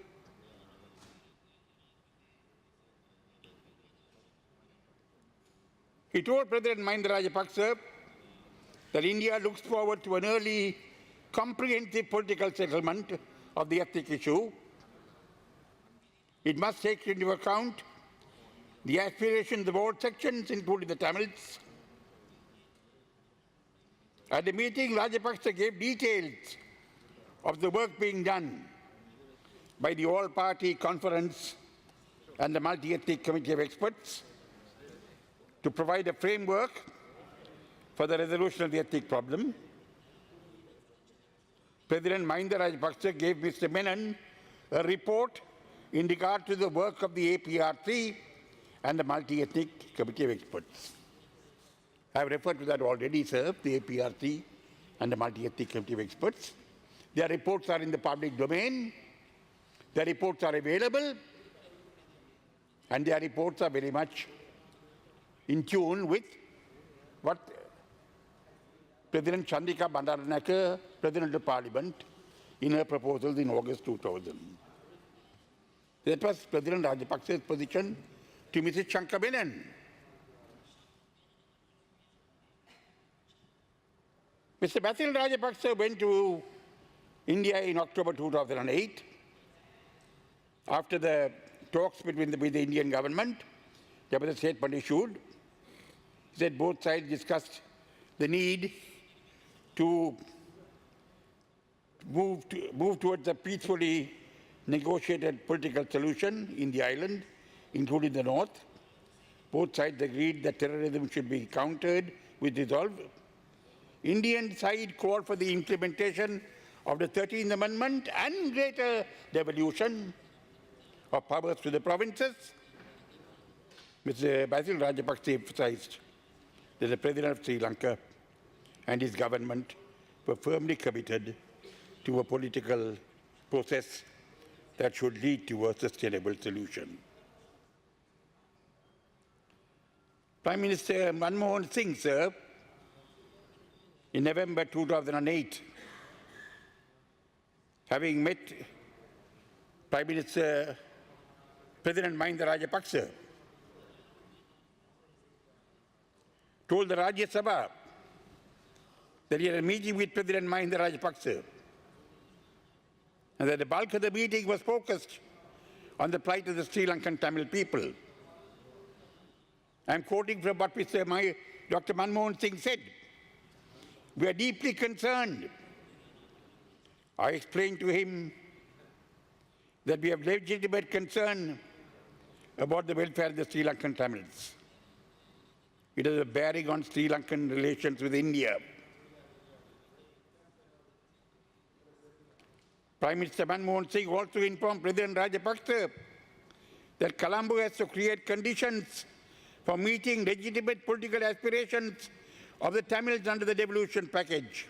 He told President Mahinda Rajapaksa that India looks forward to an early, comprehensive political settlement of the ethnic issue. It must take into account the aspirations of all sections, including the Tamils. At the meeting, Rajapaksa gave details of the work being done by the All-Party Conference and the Multi-Ethnic Committee of Experts. to provide a framework for the resolution of the ethnic problem. President Mahinda Rajapaksa gave Mr. Menon a report in regard to the work of the APRC and the multi-ethnic committee of experts. I have referred to that already, sir, the APRC and the multi-ethnic committee of experts. Their reports are in the public domain. Their reports are available. And their reports are very much in tune with what President Chandrika Bandaranaike, President of Parliament, in her proposals in August 2000. That was President Rajapaksa's position to Mrs. Shankar Menon. Mr. Basil Rajapaksa went to India in October 2008 after the talks with the Indian government. There was a statement issued. He said both sides discussed the need to move towards a peacefully negotiated political solution in the island, including the north. Both sides agreed that terrorism should be countered with resolve. Indian side called for the implementation of the 13th Amendment and greater devolution of powers to the provinces. Mr. Basil Rajapaksa emphasized that the President of Sri Lanka and his government were firmly committed to a political process that should lead to a sustainable solution. Prime Minister Manmohan Singh, sir, in November 2008, having met President Mahinda Rajapaksa, told the Rajya Sabha that he had a meeting with President Mahinda Rajapaksa and that the bulk of the meeting was focused on the plight of the Sri Lankan Tamil people. I'm quoting from what Dr. Manmohan Singh said. We are deeply concerned. I explained to him that we have legitimate concern about the welfare of the Sri Lankan Tamils. It has a bearing on Sri Lankan relations with India. Prime Minister Manmohan Singh also informed President Rajapaksa that Colombo has to create conditions for meeting legitimate political aspirations of the Tamils under the devolution package.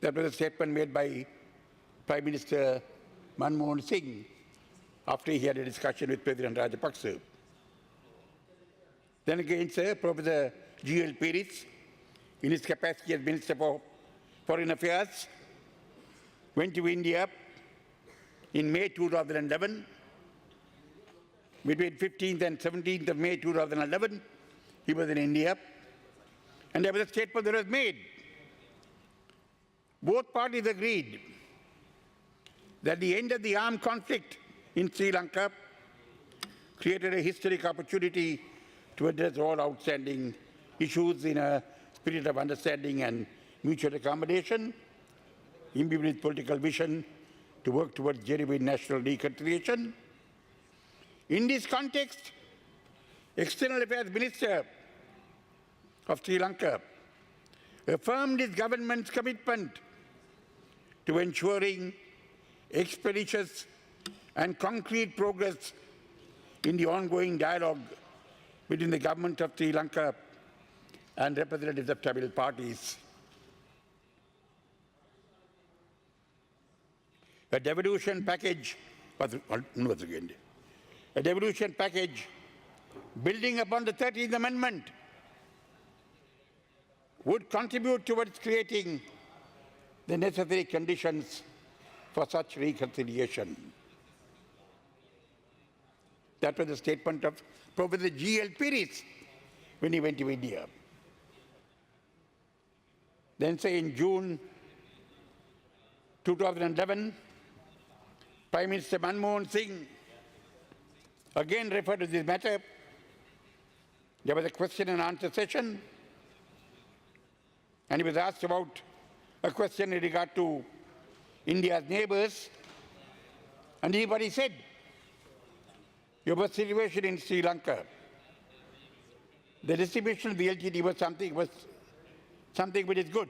That was a statement made by Prime Minister Manmohan Singh after he had a discussion with President Rajapaksa. Then again, sir, Professor G.L. Peiris, in his capacity as Minister for Foreign Affairs, went to India in May 2011. Between 15th and 17th of May 2011, he was in India, and there was a statement that was made. Both parties agreed that the end of the armed conflict in Sri Lanka created a historic opportunity to address all outstanding issues in a spirit of understanding and mutual accommodation, imbued with political vision to work towards genuine national reconciliation. In this context, External Affairs Minister of Sri Lanka affirmed his government's commitment to ensuring expeditious and concrete progress in the ongoing dialogue between the government of Sri Lanka and representatives of Tamil parties. A devolution package building upon the 13th Amendment would contribute towards creating the necessary conditions for such reconciliation. That was the statement of Professor G.L. Peiris when he went to India. Then, say, in June 2011, Prime Minister Manmohan Singh again referred to this matter. There was a question and answer session, and he was asked about a question in regard to India's neighbors, and he said You have a situation in Sri Lanka. The distribution of the LTT was something which is good.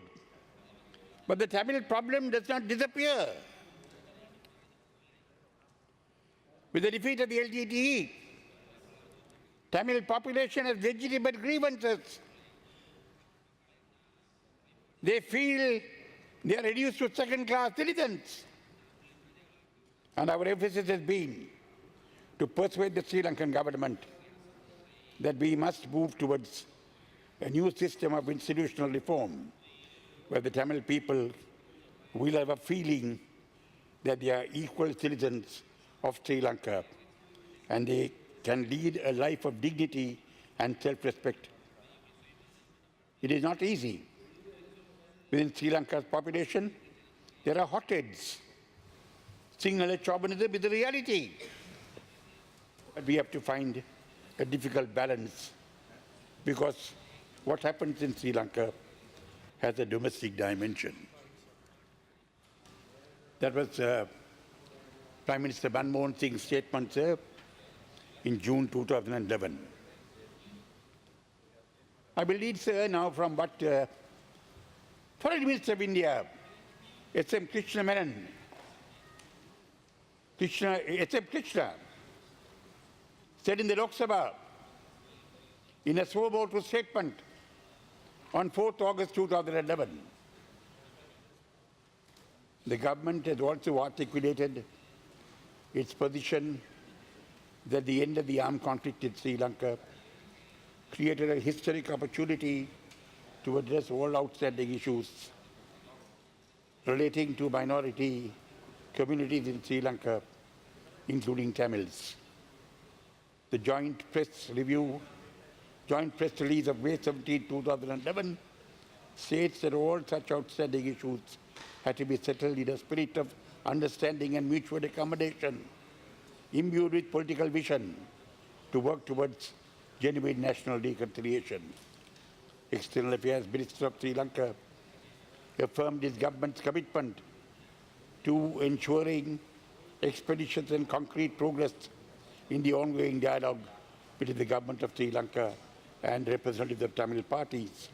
But the Tamil problem does not disappear. With the defeat of the LTTE, Tamil population has legitimate grievances. They feel they are reduced to second-class citizens. And our emphasis has been to persuade the Sri Lankan government that we must move towards a new system of institutional reform where the Tamil people will have a feeling that they are equal citizens of Sri Lanka and they can lead a life of dignity and self-respect. It is not easy. Within Sri Lanka's population, there are hotheads. Sinhala chauvinism is a reality. But we have to find a difficult balance because what happens in Sri Lanka has a domestic dimension. That was Prime Minister Manmohan Singh's statement, sir, in June 2011. I will read, sir, now from what Foreign Minister of India, S.M. Krishna Menon, S.M. Krishna, said in the Lok Sabha in a subotal statement on 4th August 2011. The government has also articulated its position that the end of the armed conflict in Sri Lanka created a historic opportunity to address all outstanding issues relating to minority communities in Sri Lanka, including Tamils. The joint press release of May 17, 2011 states that all such outstanding issues had to be settled in a spirit of understanding and mutual accommodation, imbued with political vision to work towards genuine national reconciliation. External Affairs Minister of Sri Lanka affirmed his government's commitment to ensuring expeditious and concrete progress in the ongoing dialogue between the government of Sri Lanka and representatives of Tamil parties.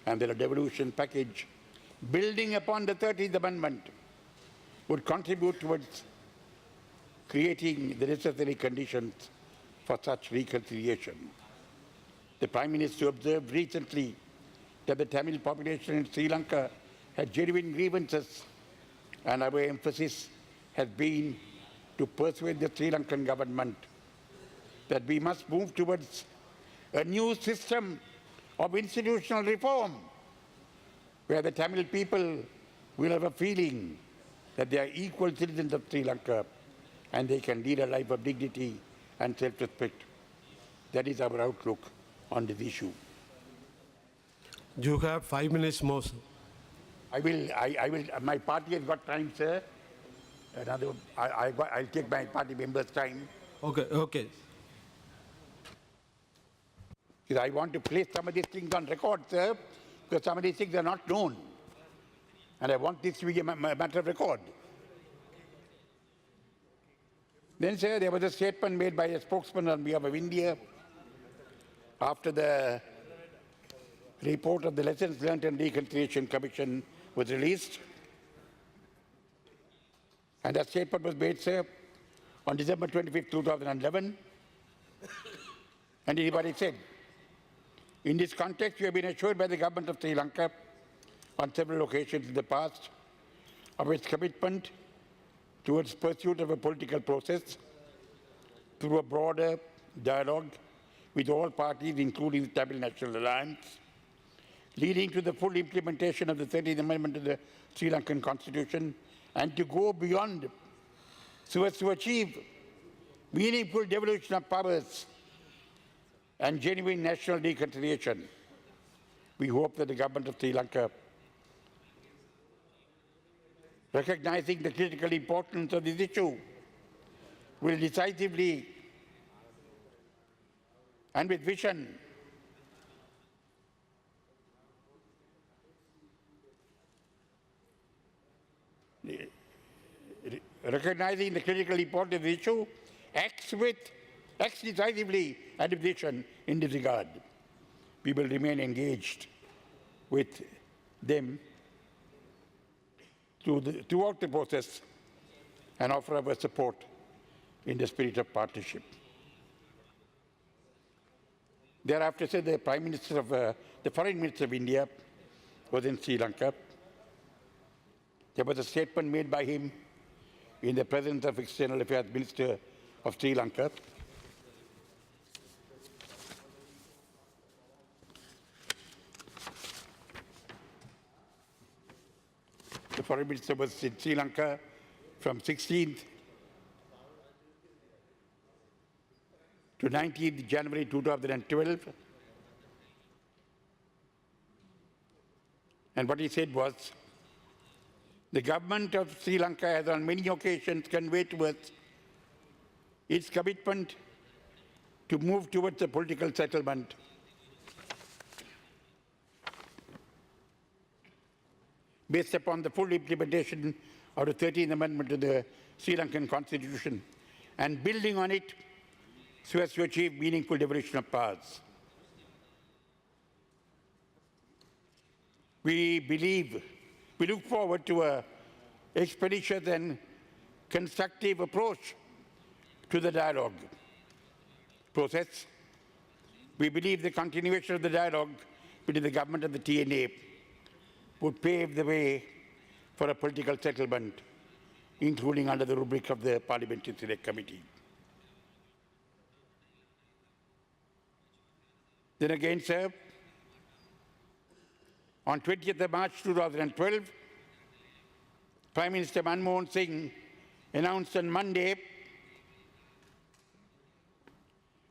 And that a devolution package building upon the 13th Amendment would contribute towards creating the necessary conditions for such reconciliation. The Prime Minister observed recently that the Tamil population in Sri Lanka had genuine grievances, and our emphasis has been to persuade the Sri Lankan government that we must move towards a new system of institutional reform where the Tamil people will have a feeling that they are equal citizens of Sri Lanka and they can lead a life of dignity and self-respect. That is our outlook on this issue. You have 5 minutes more, sir. My party has got time, sir. I'll take my party members' time. Okay. Because I want to place some of these things on record, sir, because some of these things are not known. And I want this to be a matter of record. Then, sir, there was a statement made by a spokesman on behalf of India after the report of the Lessons Learned and Reconciliation Commission was released. And that statement was made, sir, on December 25, 2011. And anybody said, in this context, we have been assured by the government of Sri Lanka on several occasions in the past of its commitment towards pursuit of a political process through a broader dialogue with all parties, including the Tamil National Alliance, leading to the full implementation of the 13th Amendment of the Sri Lankan Constitution, and to go beyond so as to achieve meaningful devolution of powers and genuine national reconciliation. We hope that the government of Sri Lanka, recognizing the critical importance of this issue, will decisively and with vision recognizing the critical importance of the issue, acts with acts decisively and with decision in this regard. We will remain engaged with them throughout the process and offer our support in the spirit of partnership. Thereafter, said the Foreign Minister of India was in Sri Lanka. There was a statement made by him in the presence of External Affairs Minister of Sri Lanka. The Foreign Minister was in Sri Lanka from 16th to 19th January 2012. And what he said was, the government of Sri Lanka has on many occasions conveyed to us its commitment to move towards a political settlement based upon the full implementation of the 13th Amendment to the Sri Lankan Constitution and building on it so as to achieve meaningful devolution of powers. We look forward to an expeditious and constructive approach to the dialogue process. We believe the continuation of the dialogue between the government and the TNA would pave the way for a political settlement, including under the rubric of the Parliamentary Select Committee. Then again, sir, on 20th of March 2012, Prime Minister Manmohan Singh announced on Monday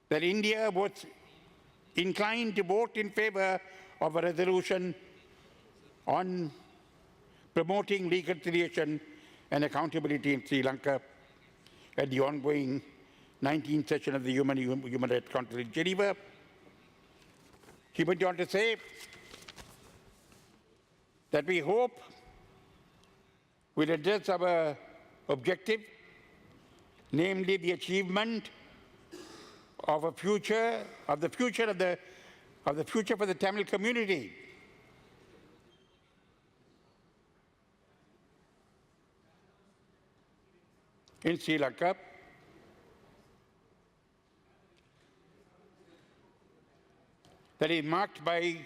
that India was inclined to vote in favor of a resolution on promoting reconciliation and accountability in Sri Lanka at the ongoing 19th session of the Human Rights Council in Geneva. He went on to say that we hope will address our objective, namely the achievement of the future for the Tamil community. In Sri Lanka, that is marked by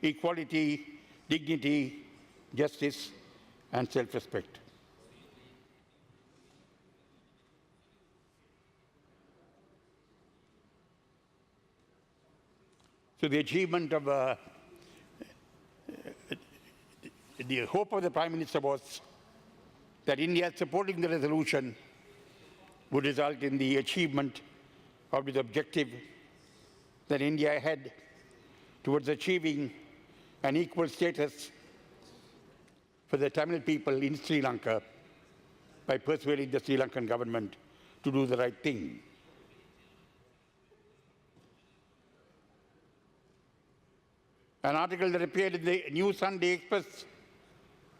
equality, dignity, justice, and self-respect. So the achievement of the hope of the Prime Minister was that India supporting the resolution would result in the achievement of the objective that India had towards achieving an equal status for the Tamil people in Sri Lanka by persuading the Sri Lankan government to do the right thing. An article that appeared in the New Sunday Express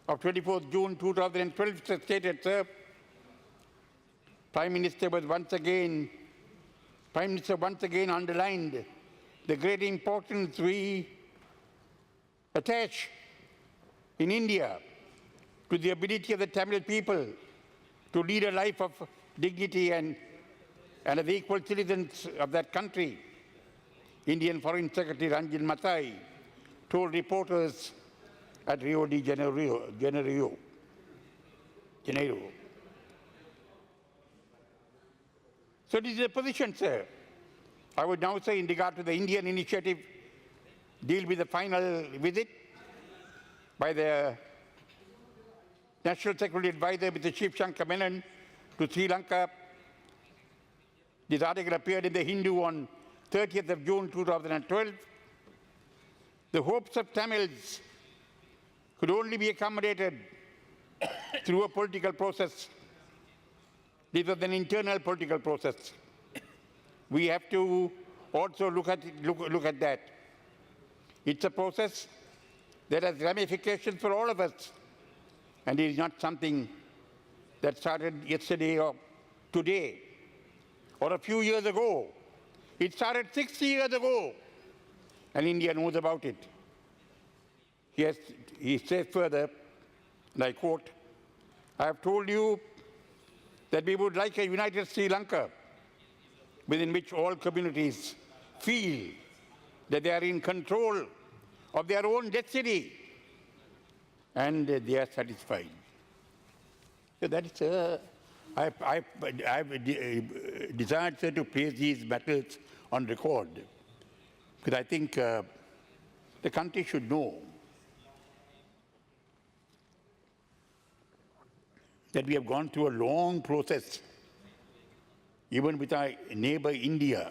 of 24th June 2012 stated, sir, Prime Minister once again underlined the great importance we attach in India to the ability of the Tamil people to lead a life of dignity and as equal citizens of that country. Indian Foreign Secretary Ranjan Mathai told reporters at Rio de Janeiro. So this is a position, sir. I would now say in regard to the Indian initiative, deal with the final visit by the National Security Advisor, Mr. Chief Shankar Menon, to Sri Lanka. This article appeared in the Hindu on 30th of June 2012. The hopes of Tamils could only be accommodated through a political process. This was an internal political process. We have to also look at that. It's a process that has ramifications for all of us. And it is not something that started yesterday or today or a few years ago. It started 60 years ago, and India knows about it. He says further, and I quote, I have told you that we would like a united Sri Lanka within which all communities feel that they are in control of their own destiny and they are satisfied. So that is, I've desired, sir, to place these matters on record because I think the country should know that we have gone through a long process, even with our neighbor India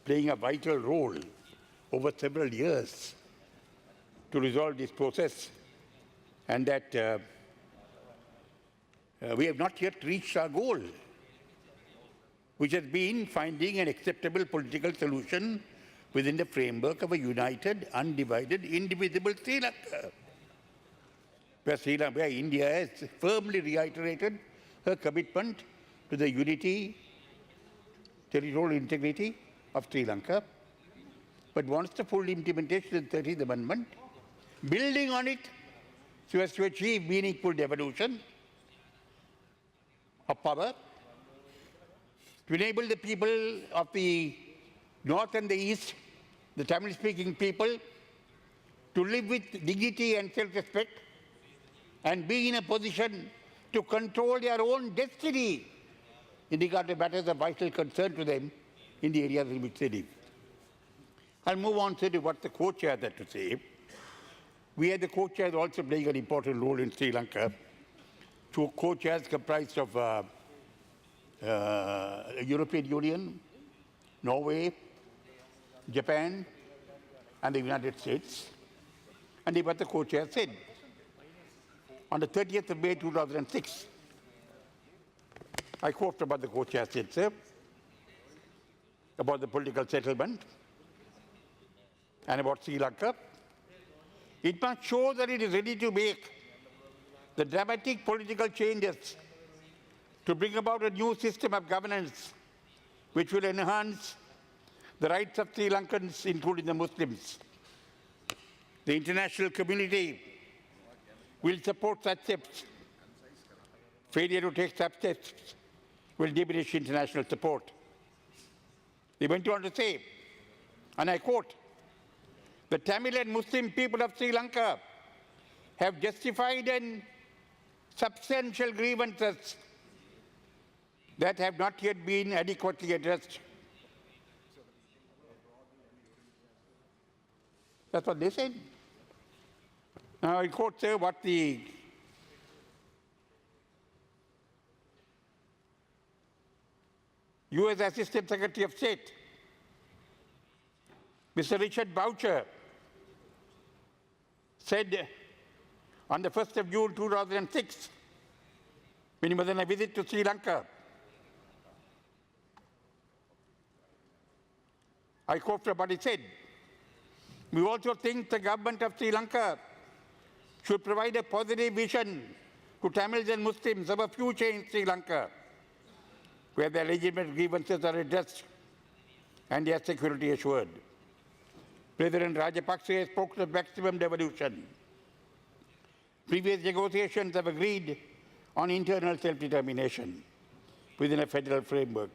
playing a vital role over several years to resolve this process, and that we have not yet reached our goal, which has been finding an acceptable political solution within the framework of a united, undivided, indivisible Sri Lanka, where India has firmly reiterated her commitment to the unity, territorial integrity of Sri Lanka, but wants the full implementation of the 30th Amendment, building on it so as to achieve meaningful devolution of power, to enable the people of the North and the East, the Tamil-speaking people, to live with dignity and self-respect and be in a position to control their own destiny in regard to matters of vital concern to them in the areas in which they live. I'll move on to what the co-chairs had to say. We had the co-chairs also playing an important role in Sri Lanka. Two co-chairs comprised of European Union, Norway, Japan, and the United States. And what the co-chair said. On the 30th of May 2006, I quote about the co-chair said, sir, about the political settlement and about Sri Lanka. It must show that it is ready to make the dramatic political changes to bring about a new system of governance which will enhance the rights of Sri Lankans, including the Muslims. The international community will support such steps. Failure to take such steps will diminish international support. They went on to say, and I quote, the Tamil and Muslim people of Sri Lanka have justified and substantial grievances that have not yet been adequately addressed. That's what they said. Now I quote what the U.S. Assistant Secretary of State, Mr. Richard Boucher, said on the 1st of June 2006, when he was on a visit to Sri Lanka. I quote from what he said. We also think the government of Sri Lanka should provide a positive vision to Tamils and Muslims of a future in Sri Lanka, where their legitimate grievances are addressed and their security assured. President Rajapaksa spoke of maximum devolution. Previous negotiations have agreed on internal self-determination within a federal framework.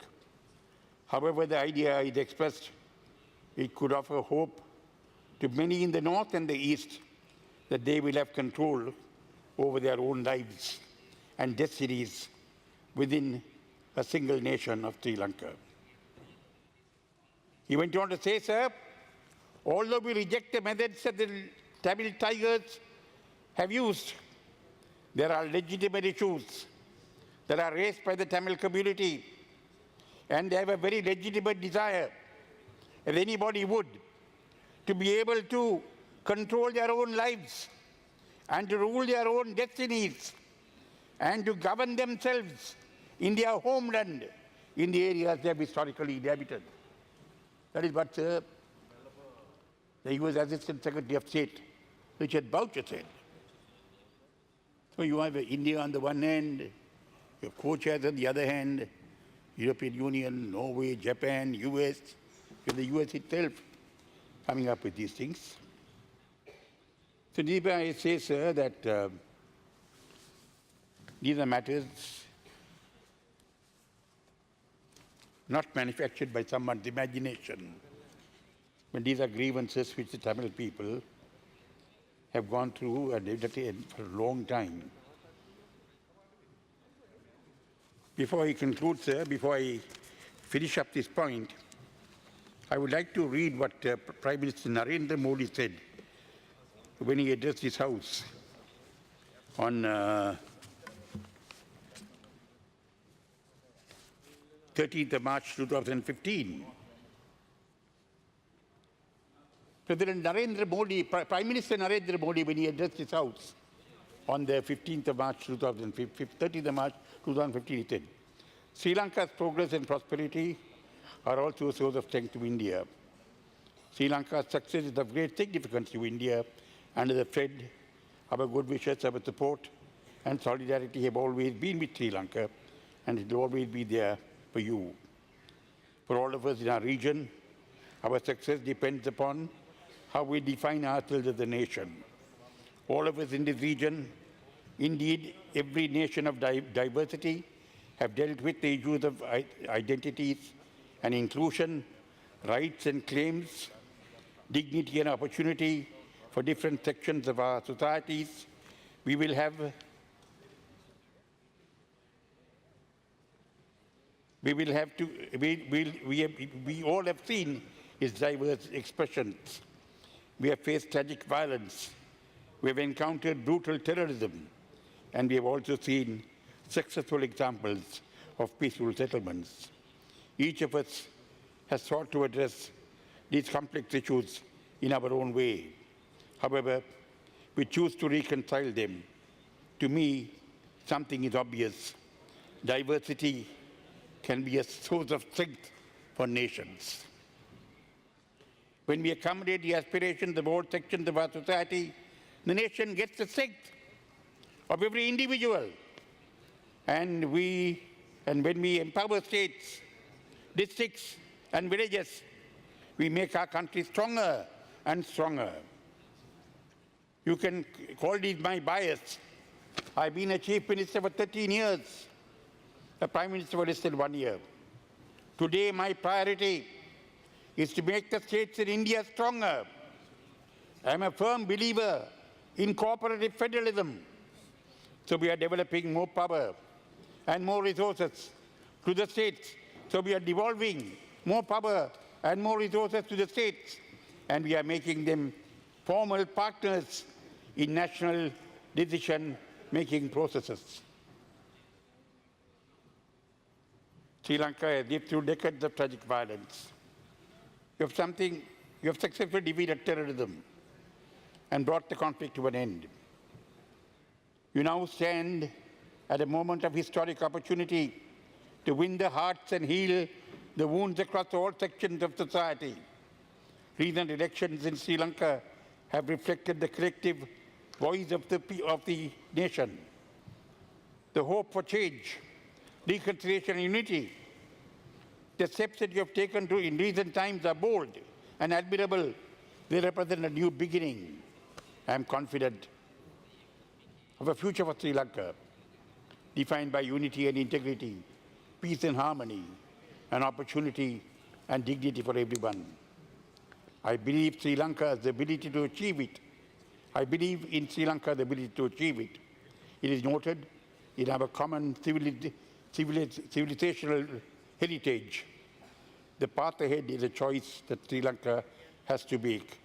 However, the idea is expressed, it could offer hope to many in the North and the East that they will have control over their own lives and destinies within a single nation of Sri Lanka. He went on to say, sir, although we reject the methods that the Tamil Tigers have used, there are legitimate issues that are raised by the Tamil community, and they have a very legitimate desire, as anybody would, to be able to control their own lives and to rule their own destinies and to govern themselves in their homeland, in the areas they have historically inhabited. That is what the U.S. Assistant Secretary of State, Richard Boucher, said. So you have India on the one hand, you have co-chairs on the other hand, European Union, Norway, Japan, US, with the US itself coming up with these things. So I say, sir, that these are matters not manufactured by someone's imagination, but these are grievances which the Tamil people have gone through and entertained for a long time. Before I conclude, sir, before I finish up this point, I would like to read what Prime Minister Narendra Modi said when he addressed his House on 13th of March 2015. President Narendra Modi, Prime Minister Narendra Modi, when he addressed his House on the 15th of March 2015, 30th of March 2015, he said, Sri Lanka's progress and prosperity are also a source of strength to India. Sri Lanka's success is of great significance to India, and as a friend, our good wishes, our support, and solidarity have always been with Sri Lanka, and it will always be there for you. For all of us in our region, our success depends upon how we define ourselves as a nation. All of us in this region, indeed every nation of diversity, have dealt with the issues of identities and inclusion, rights and claims, dignity and opportunity for different sections of our societies. We all have seen its diverse expressions. We have faced tragic violence. We have encountered brutal terrorism. And we have also seen successful examples of peaceful settlements. Each of us has sought to address these complex issues in our own way. However, we choose to reconcile them. To me, something is obvious. Diversity can be a source of strength for nations. When we accommodate the aspirations of all sections of our society, the nation gets the strength of every individual. And when we empower states, districts, and villages, we make our country stronger and stronger. You can call this my bias. I've been a chief minister for 13 years, a prime minister for less than 1 year. Today, my priority is to make the states in India stronger. I'm a firm believer in cooperative federalism. So we are developing more power and more resources to the states. So we are devolving more power and more resources to the states. And we are making them formal partners in national decision-making processes. Sri Lanka has lived through decades of tragic violence. You have successfully defeated terrorism and brought the conflict to an end. You now stand at a moment of historic opportunity to win the hearts and heal the wounds across all sections of society. Recent elections in Sri Lanka have reflected the collective voice of the nation. The hope for change, reconciliation and unity. The steps that you have taken in recent times are bold and admirable. They represent a new beginning. I am confident of a future for Sri Lanka, defined by unity and integrity, peace and harmony, and opportunity and dignity for everyone. I believe Sri Lanka has the ability to achieve it. I believe in Sri Lanka's ability to achieve it. It is noted in our common civilizational heritage. The path ahead is a choice that Sri Lanka has to make,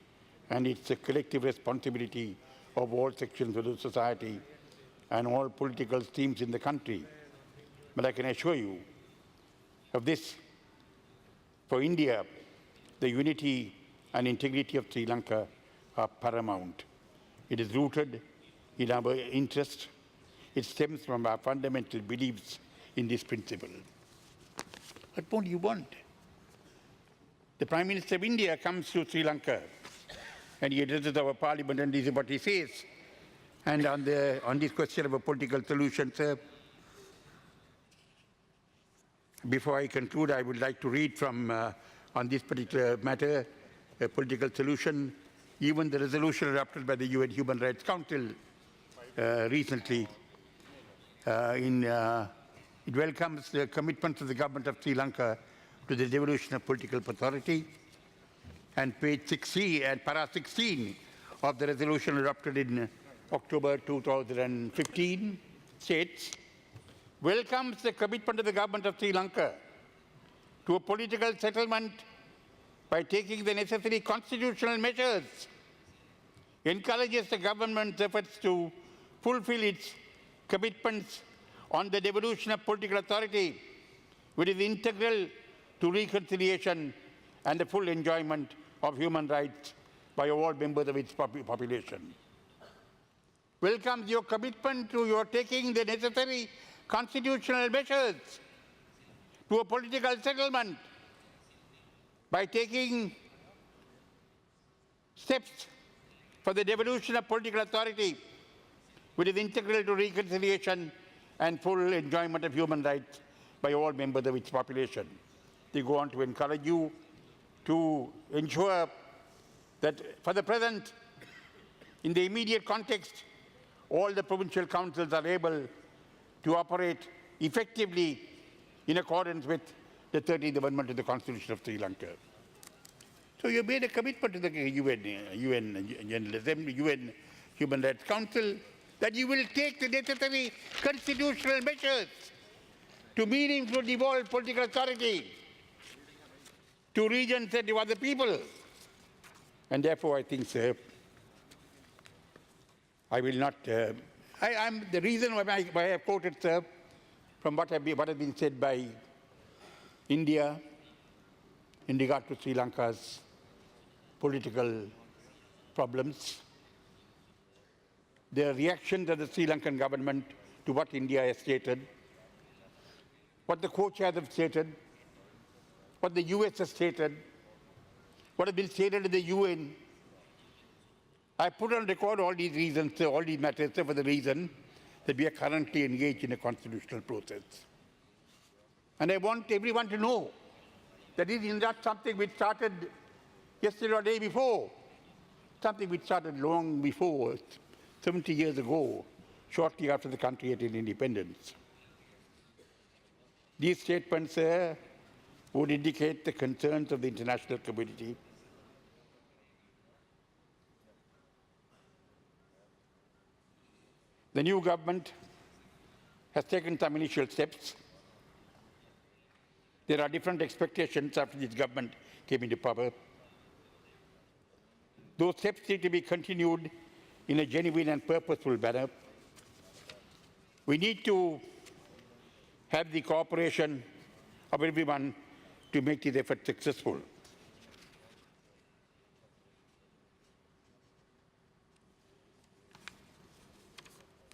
and it's a collective responsibility of all sections of the society and all political teams in the country. But I can assure you of this. For India, the unity and integrity of Sri Lanka are paramount. It is rooted in our interest. It stems from our fundamental beliefs in this principle. What more do you want? The Prime Minister of India comes to Sri Lanka and he addresses our parliament, and this is what he says. And on this question of a political solution, sir, Before I conclude, I would like to read from, on this particular matter, a political solution. Even the resolution adopted by the UN Human Rights Council recently, it welcomes the commitment of the government of Sri Lanka to the devolution of political authority. And page 16 and para 16 of the resolution adopted in October 2015 states, welcomes the commitment of the government of Sri Lanka to a political settlement by taking the necessary constitutional measures, encourages the government's efforts to fulfill its commitments on the devolution of political authority, which is integral to reconciliation and the full enjoyment of human rights by all members of its population. Welcomes your commitment to your taking the necessary constitutional measures to a political settlement by taking steps for the devolution of political authority, which is integral to reconciliation and full enjoyment of human rights by all members of its population. They go on to encourage you to ensure that for the present, in the immediate context, all the provincial councils are able to operate effectively in accordance with the 13th Amendment to the Constitution of Sri Lanka. So you made a commitment to the UN General Assembly, UN Human Rights Council, that you will take the necessary constitutional measures to meaningfully devolve political authority to regions and to other people. And therefore, I think, sir, I will not. I'm the reason why I have quoted, sir, from what has been said by India in regard to Sri Lanka's political problems, the reaction of the Sri Lankan government to what India has stated, what the co-chairs have stated, what the US has stated, what has been stated in the UN. I put on record all these reasons, all these matters for the reason that we are currently engaged in a constitutional process. And I want everyone to know that this is not something which started yesterday or the day before, something which started long before, 70 years ago, shortly after the country attained independence. These statements would indicate the concerns of the international community. The new government has taken some initial steps. There are different expectations after this government came into power. Those steps need to be continued in a genuine and purposeful manner. We need to have the cooperation of everyone to make this effort successful.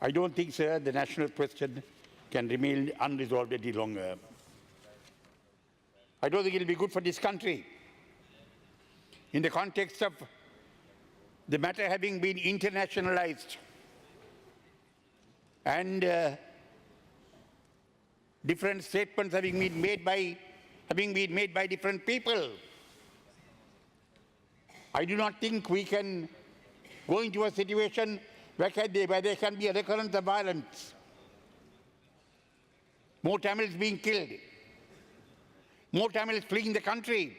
I don't think, sir, the national question can remain unresolved any longer. I don't think it will be good for this country. In the context of the matter having been internationalized and different statements having been made by different people, I do not think we can go into a situation where there can be a recurrence of violence. More Tamils being killed, more Tamils fleeing the country.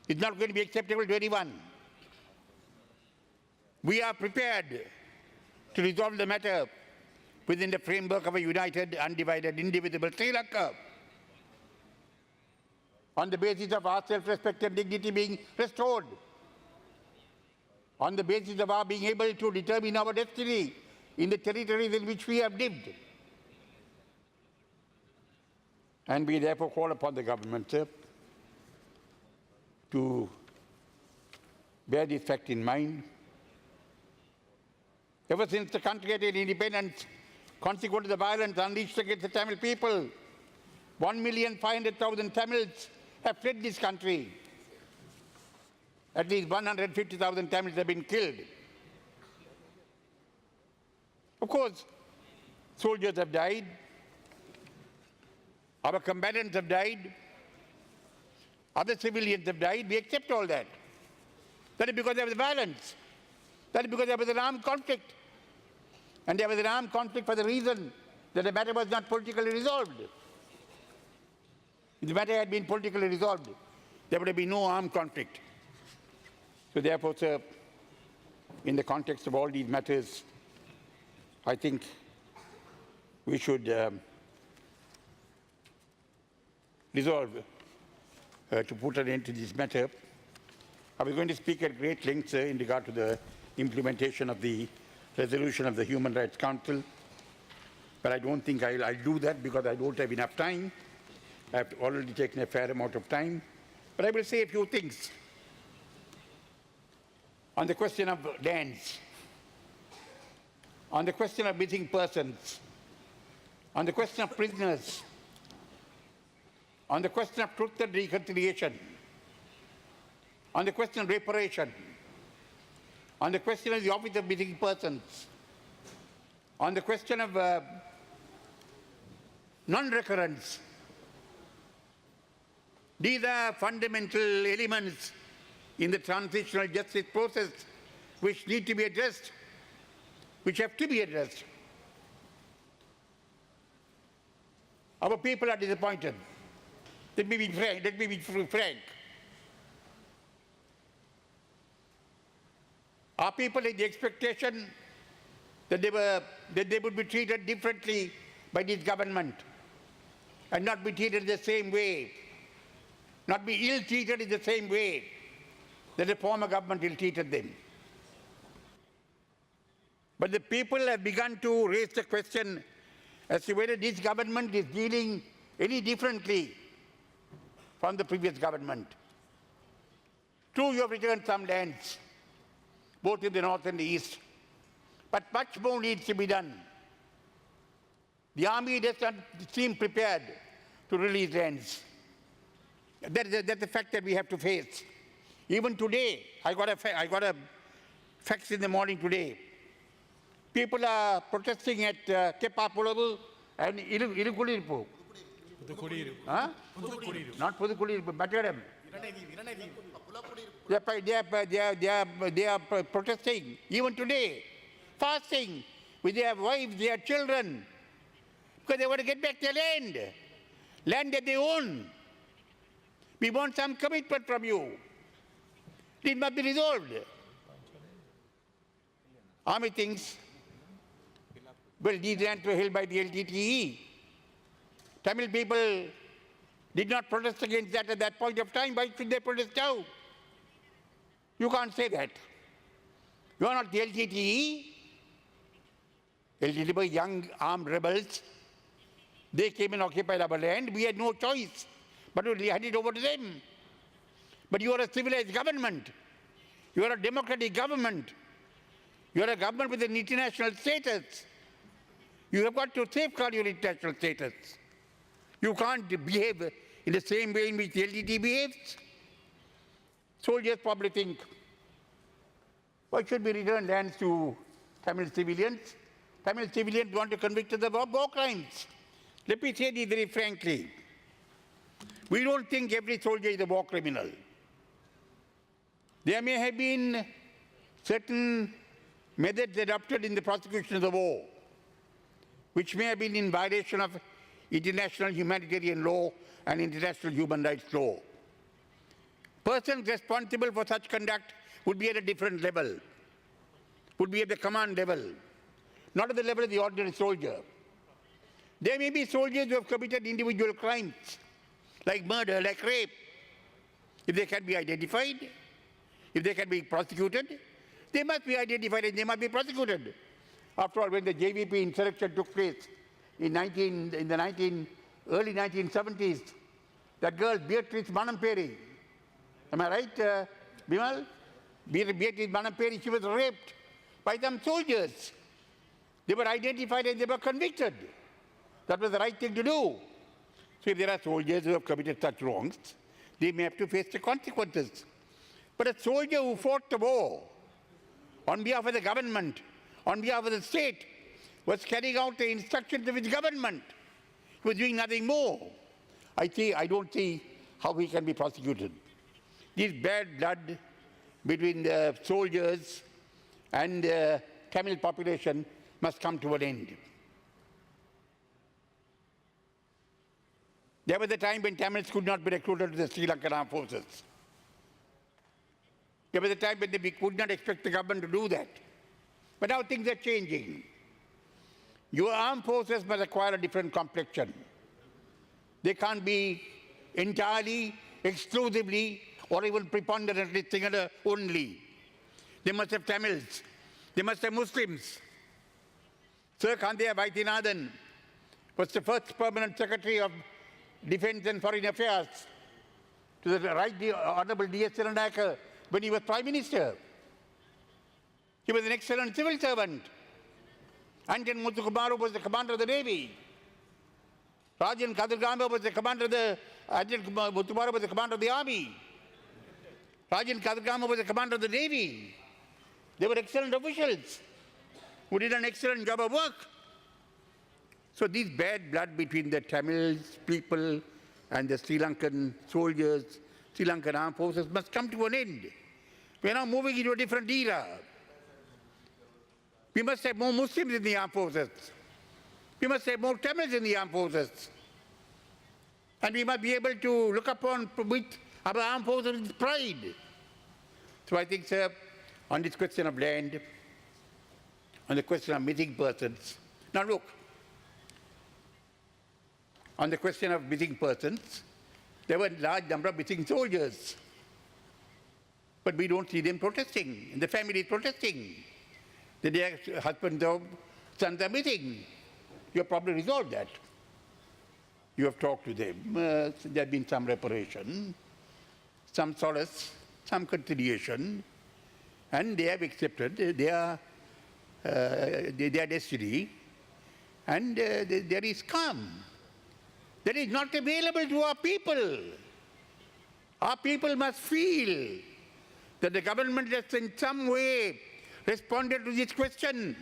It's not going to be acceptable to anyone. We are prepared to resolve the matter within the framework of a united, undivided, indivisible Sri Lanka, on the basis of our self-respect and dignity being restored, on the basis of our being able to determine our destiny in the territories in which we have lived. And we therefore call upon the government, sir, to bear this fact in mind. Ever since the country attained independence, consequent to the violence unleashed against the Tamil people, 1,500,000 Tamils have fled this country. At least 150,000 Tamils have been killed. Of course, soldiers have died, Our combatants have died. Other civilians have died. We accept all that. That is because there was violence. That is because there was an armed conflict. And there was an armed conflict for the reason that the matter was not politically resolved. If the matter had been politically resolved, there would have been no armed conflict. So therefore, sir, in the context of all these matters, I think we should resolve to put an end to this matter. I was going to speak at great length, sir, in regard to the implementation of the resolution of the Human Rights Council, but I don't think I'll do that because I don't have enough time. I have already taken a fair amount of time, but I will say a few things. On the question of lands, on the question of missing persons, on the question of prisoners, on the question of truth and reconciliation, on the question of reparation, on the question of the office of missing persons, on the question of non-recurrence. These are fundamental elements in the transitional justice process which need to be addressed, which have to be addressed. Our people are disappointed. Let me be frank. Our people had the expectation that they would be treated differently by this government and not be treated the same way, not be ill-treated in the same way that the former government ill-treated them. But the people have begun to raise the question as to whether this government is dealing any differently from the previous government. True, you have returned some lands, both in the north and the east, but much more needs to be done. The army does not seem prepared to release lands. That's the fact that we have to face. Even today, I got a fax in the morning today. People are protesting at Kepapulavu and Irukuliripu. Huh? Not Pudukuripu, Bataram. They are protesting, even today, fasting with their wives, their children, because they want to get back their land that they own. We want some commitment from you. It must be resolved. Army thinks, well, these lands were held by the LTTE. Tamil people did not protest against that at that point of time. Why should they protest now? You can't say that. You are not the LTTE. LTTE were young armed rebels. They came and occupied our land. We had no choice but to hand it over to them. But you are a civilized government. You are a democratic government. You are a government with an international status. You have got to safeguard your international status. You can't behave in the same way in which the LTTE behaves. Soldiers probably think, why should we return lands to Tamil civilians? Tamil civilians want to convict us of war crimes. Let me say this very frankly. We don't think every soldier is a war criminal. There may have been certain methods adopted in the prosecution of the war, which may have been in violation of international humanitarian law and international human rights law. Persons responsible for such conduct would be at a different level, would be at the command level, not at the level of the ordinary soldier. There may be soldiers who have committed individual crimes, like murder, like rape. If they can be identified, if they can be prosecuted, they must be identified and they must be prosecuted. After all, when the JVP insurrection took place in the early 1970s, that girl, Beatrice Manamperi, am I right, Bimal? Beatrice Manamperi, she was raped by some soldiers. They were identified and they were convicted. That was the right thing to do. So if there are soldiers who have committed such wrongs, they may have to face the consequences. But a soldier who fought the war on behalf of the government, on behalf of the state, was carrying out the instructions of his government. He was doing nothing more. I don't see how he can be prosecuted. This bad blood between the soldiers and the Tamil population must come to an end. There was a time when Tamils could not be recruited to the Sri Lankan armed forces. There was a time when we could not expect the government to do that. But now things are changing. Your armed forces must acquire a different complexion. They can't be entirely, exclusively, or even preponderantly Sinhala only. They must have Tamils. They must have Muslims. Sir Kandya Vaidyanathan was the first permanent Secretary of Defense and Foreign Affairs to the Right Honorable D.S. Siranaka when he was Prime Minister. He was an excellent civil servant. Anjan Muthukumaru was the commander of the Navy. Rajan Kadirgama was the commander of the Anjan Muthukumaru was the commander of the Army. Rajan Kadirgama was the commander of the Navy. They were excellent officials who did an excellent job of work. So this bad blood between the Tamils people and the Sri Lankan soldiers, Sri Lankan armed forces must come to an end. We are now moving into a different era. We must have more Muslims in the armed forces. We must have more Tamils in the armed forces. And we must be able to look upon with our armed forces with pride. So I think, sir, on this question of land, on the question of missing persons, now look, on the question of missing persons, there were a large number of missing soldiers. But we don't see them protesting, and the family is protesting. Their husbands or sons are missing. You have probably resolved that. You have talked to them. There have been some reparation, some solace, some conciliation, and they have accepted their destiny, and there is calm. That is not available to our people. Our people must feel that the government has in some way responded to this question,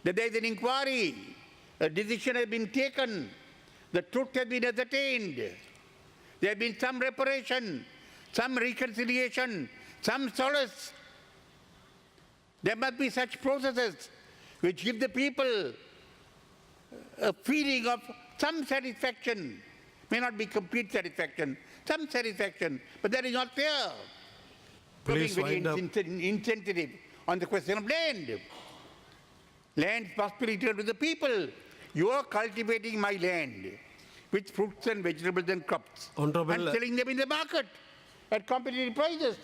that there is an inquiry, a decision has been taken, the truth has been ascertained, there has been some reparation, some reconciliation, some solace. There must be such processes which give the people a feeling of some satisfaction. May not be complete satisfaction, some satisfaction, but that is not there. Please Being wind up. very insensitive on the question of land. Land must be returned to the people. You are cultivating my land with fruits and vegetables and crops Honorable- and selling them in the market at competitive prices.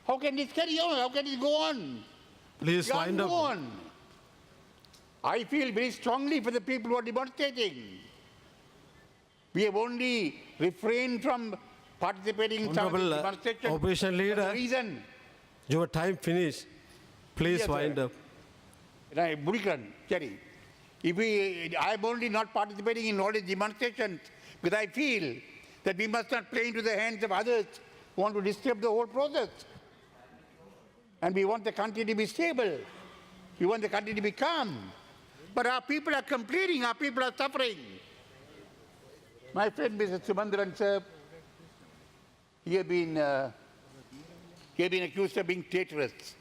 How can this carry on? How can this go on? Please Can't wind go up. on. I feel very strongly for the people who are demonstrating. We have only refrained from participating in some of Honorable the demonstrations. opposition for the leader, reason. your time finished. Please Yes, wind sir. up. Right, Budikan, Cherry. I am only not participating in all these demonstrations because I feel that we must not play into the hands of others who want to disturb the whole process. And we want the country to be stable. We want the country to be calm. But our people are complaining, our people are suffering. My friend Mr. Sambanthan, sir, he has been accused of being traitorous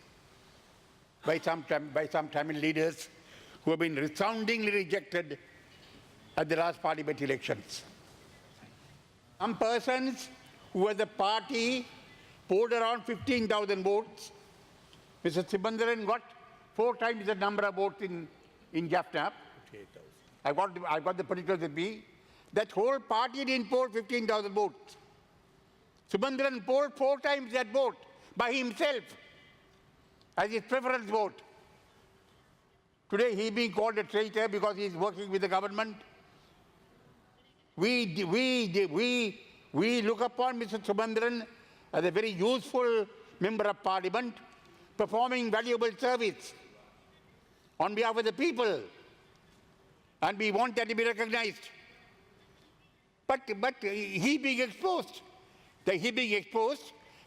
by some Tamil leaders who have been resoundingly rejected at the last parliament elections. Some persons who as a party polled around 15,000 votes. Mr. Sambanthan got 4 times the number of votes in Jaffna. I got the particulars with me. That whole party didn't poll 15,000 votes. Sambanthan polled 4 times that vote by himself as his preference vote. Today he being called a traitor because he is working with the government. We look upon Mr. Sambanthan as a very useful member of parliament, performing valuable service on behalf of the people, and we want that to be recognized. But he being exposed,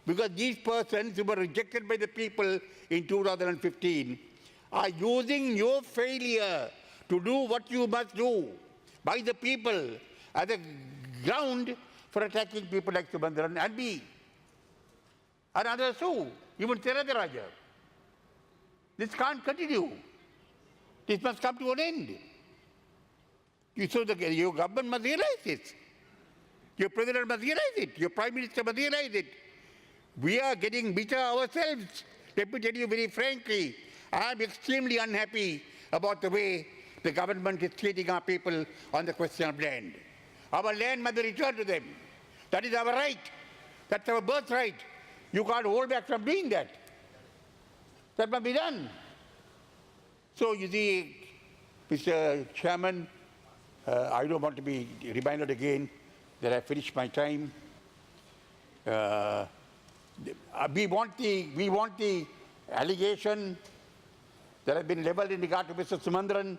because these persons who were rejected by the people in 2015 are using your failure to do what you must do by the people as a ground for attacking people like Sambanthan and me. And others too, even Raja. This can't continue. This must come to an end. Your government must realize this. Your president must realize it. Your prime minister must realize it. We are getting bitter ourselves. Let me tell you very frankly, I am extremely unhappy about the way the government is treating our people on the question of land. Our land must be returned to them. That is our right. That's our birthright. You can't hold back from doing that. That must be done. So you see, Mr. Chairman, I don't want to be reminded again that I finished my time. We want the allegation that has been leveled in regard to Mr. Sambanthan,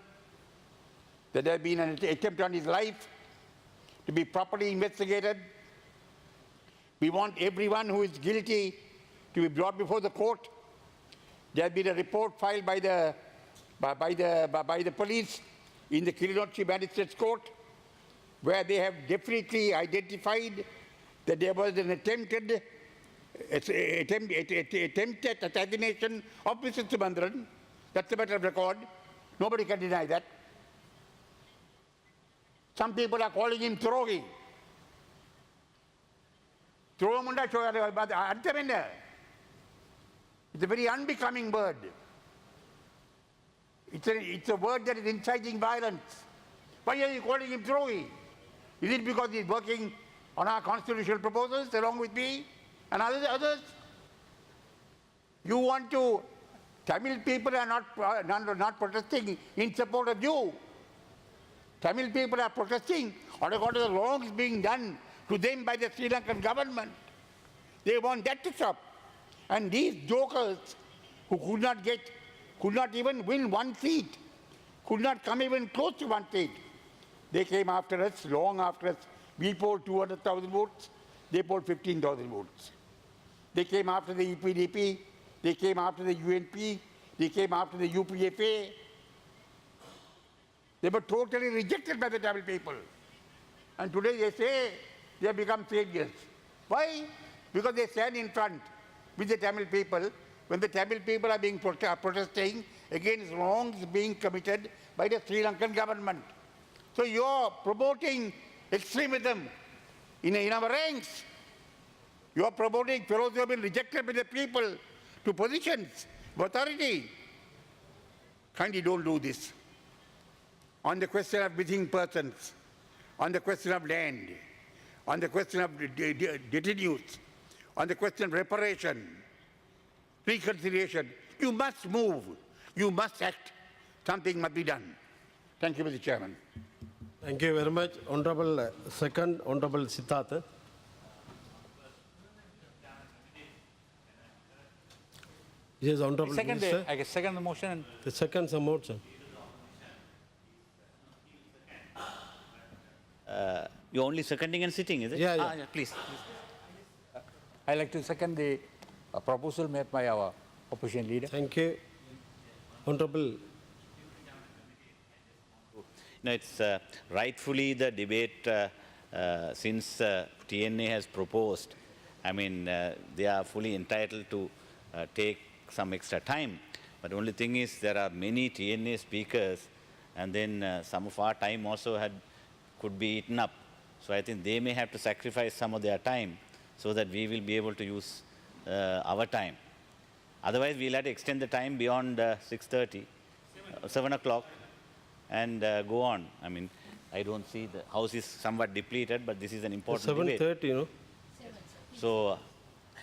that there has been an attempt on his life to be properly investigated. We want everyone who is guilty to be brought before the court. There has been a report filed by the police in the Kilinochchi Magistrates Court, where they have definitely identified that there was an attempted assassination of Mr. Sambanthan. That's a matter of record. Nobody can deny that. Some people are calling him Trogi. It's a very unbecoming word. It's a word that is inciting violence. Why are you calling him Trogi? Is it because he's working on our constitutional proposals along with me and others? You want to, Tamil people are not protesting in support of you. Tamil people are protesting on account of the wrongs being done to them by the Sri Lankan government. They want that to stop. And these jokers who could not even win one seat, could not come even close to one seat, they came after us, long after us. We polled 200,000 votes, they polled 15,000 votes. They came after the EPDP, they came after the UNP, they came after the UPFA. They were totally rejected by the Tamil people. And today they say they have become saviors. Why? Because they stand in front with the Tamil people when the Tamil people are being protesting against wrongs being committed by the Sri Lankan government. So you're promoting extremism in our ranks. You're promoting fellows who have been rejected by the people to positions of authority. Kindly don't do this. On the question of missing persons, on the question of land, on the question of detainees, on the question of reparation, reconciliation, you must move, you must act. Something must be done. Thank you, Mr. Chairman. Thank you very much. Honorable Second, Honorable Siddhartha. Yes, Honorable Minister. I guess second the motion. The second motion. You're only seconding and sitting, is it? Yeah. Yeah, please. I'd like to second the proposal made by our opposition leader. Thank you. Honorable. No, it's rightfully the debate since TNA has proposed. I mean, they are fully entitled to take some extra time. But the only thing is there are many TNA speakers, and then some of our time also could be eaten up. So I think they may have to sacrifice some of their time so that we will be able to use our time. Otherwise, we'll have to extend the time beyond 6:30, 7 o'clock, and go on. I mean, I don't see the house is somewhat depleted, but this is an important debate. 7:30, you know. So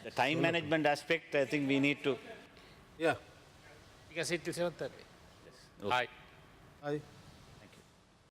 the time management aspect, I think we need to. Yeah. You can sit till 7:30. Okay. Aye. Aye.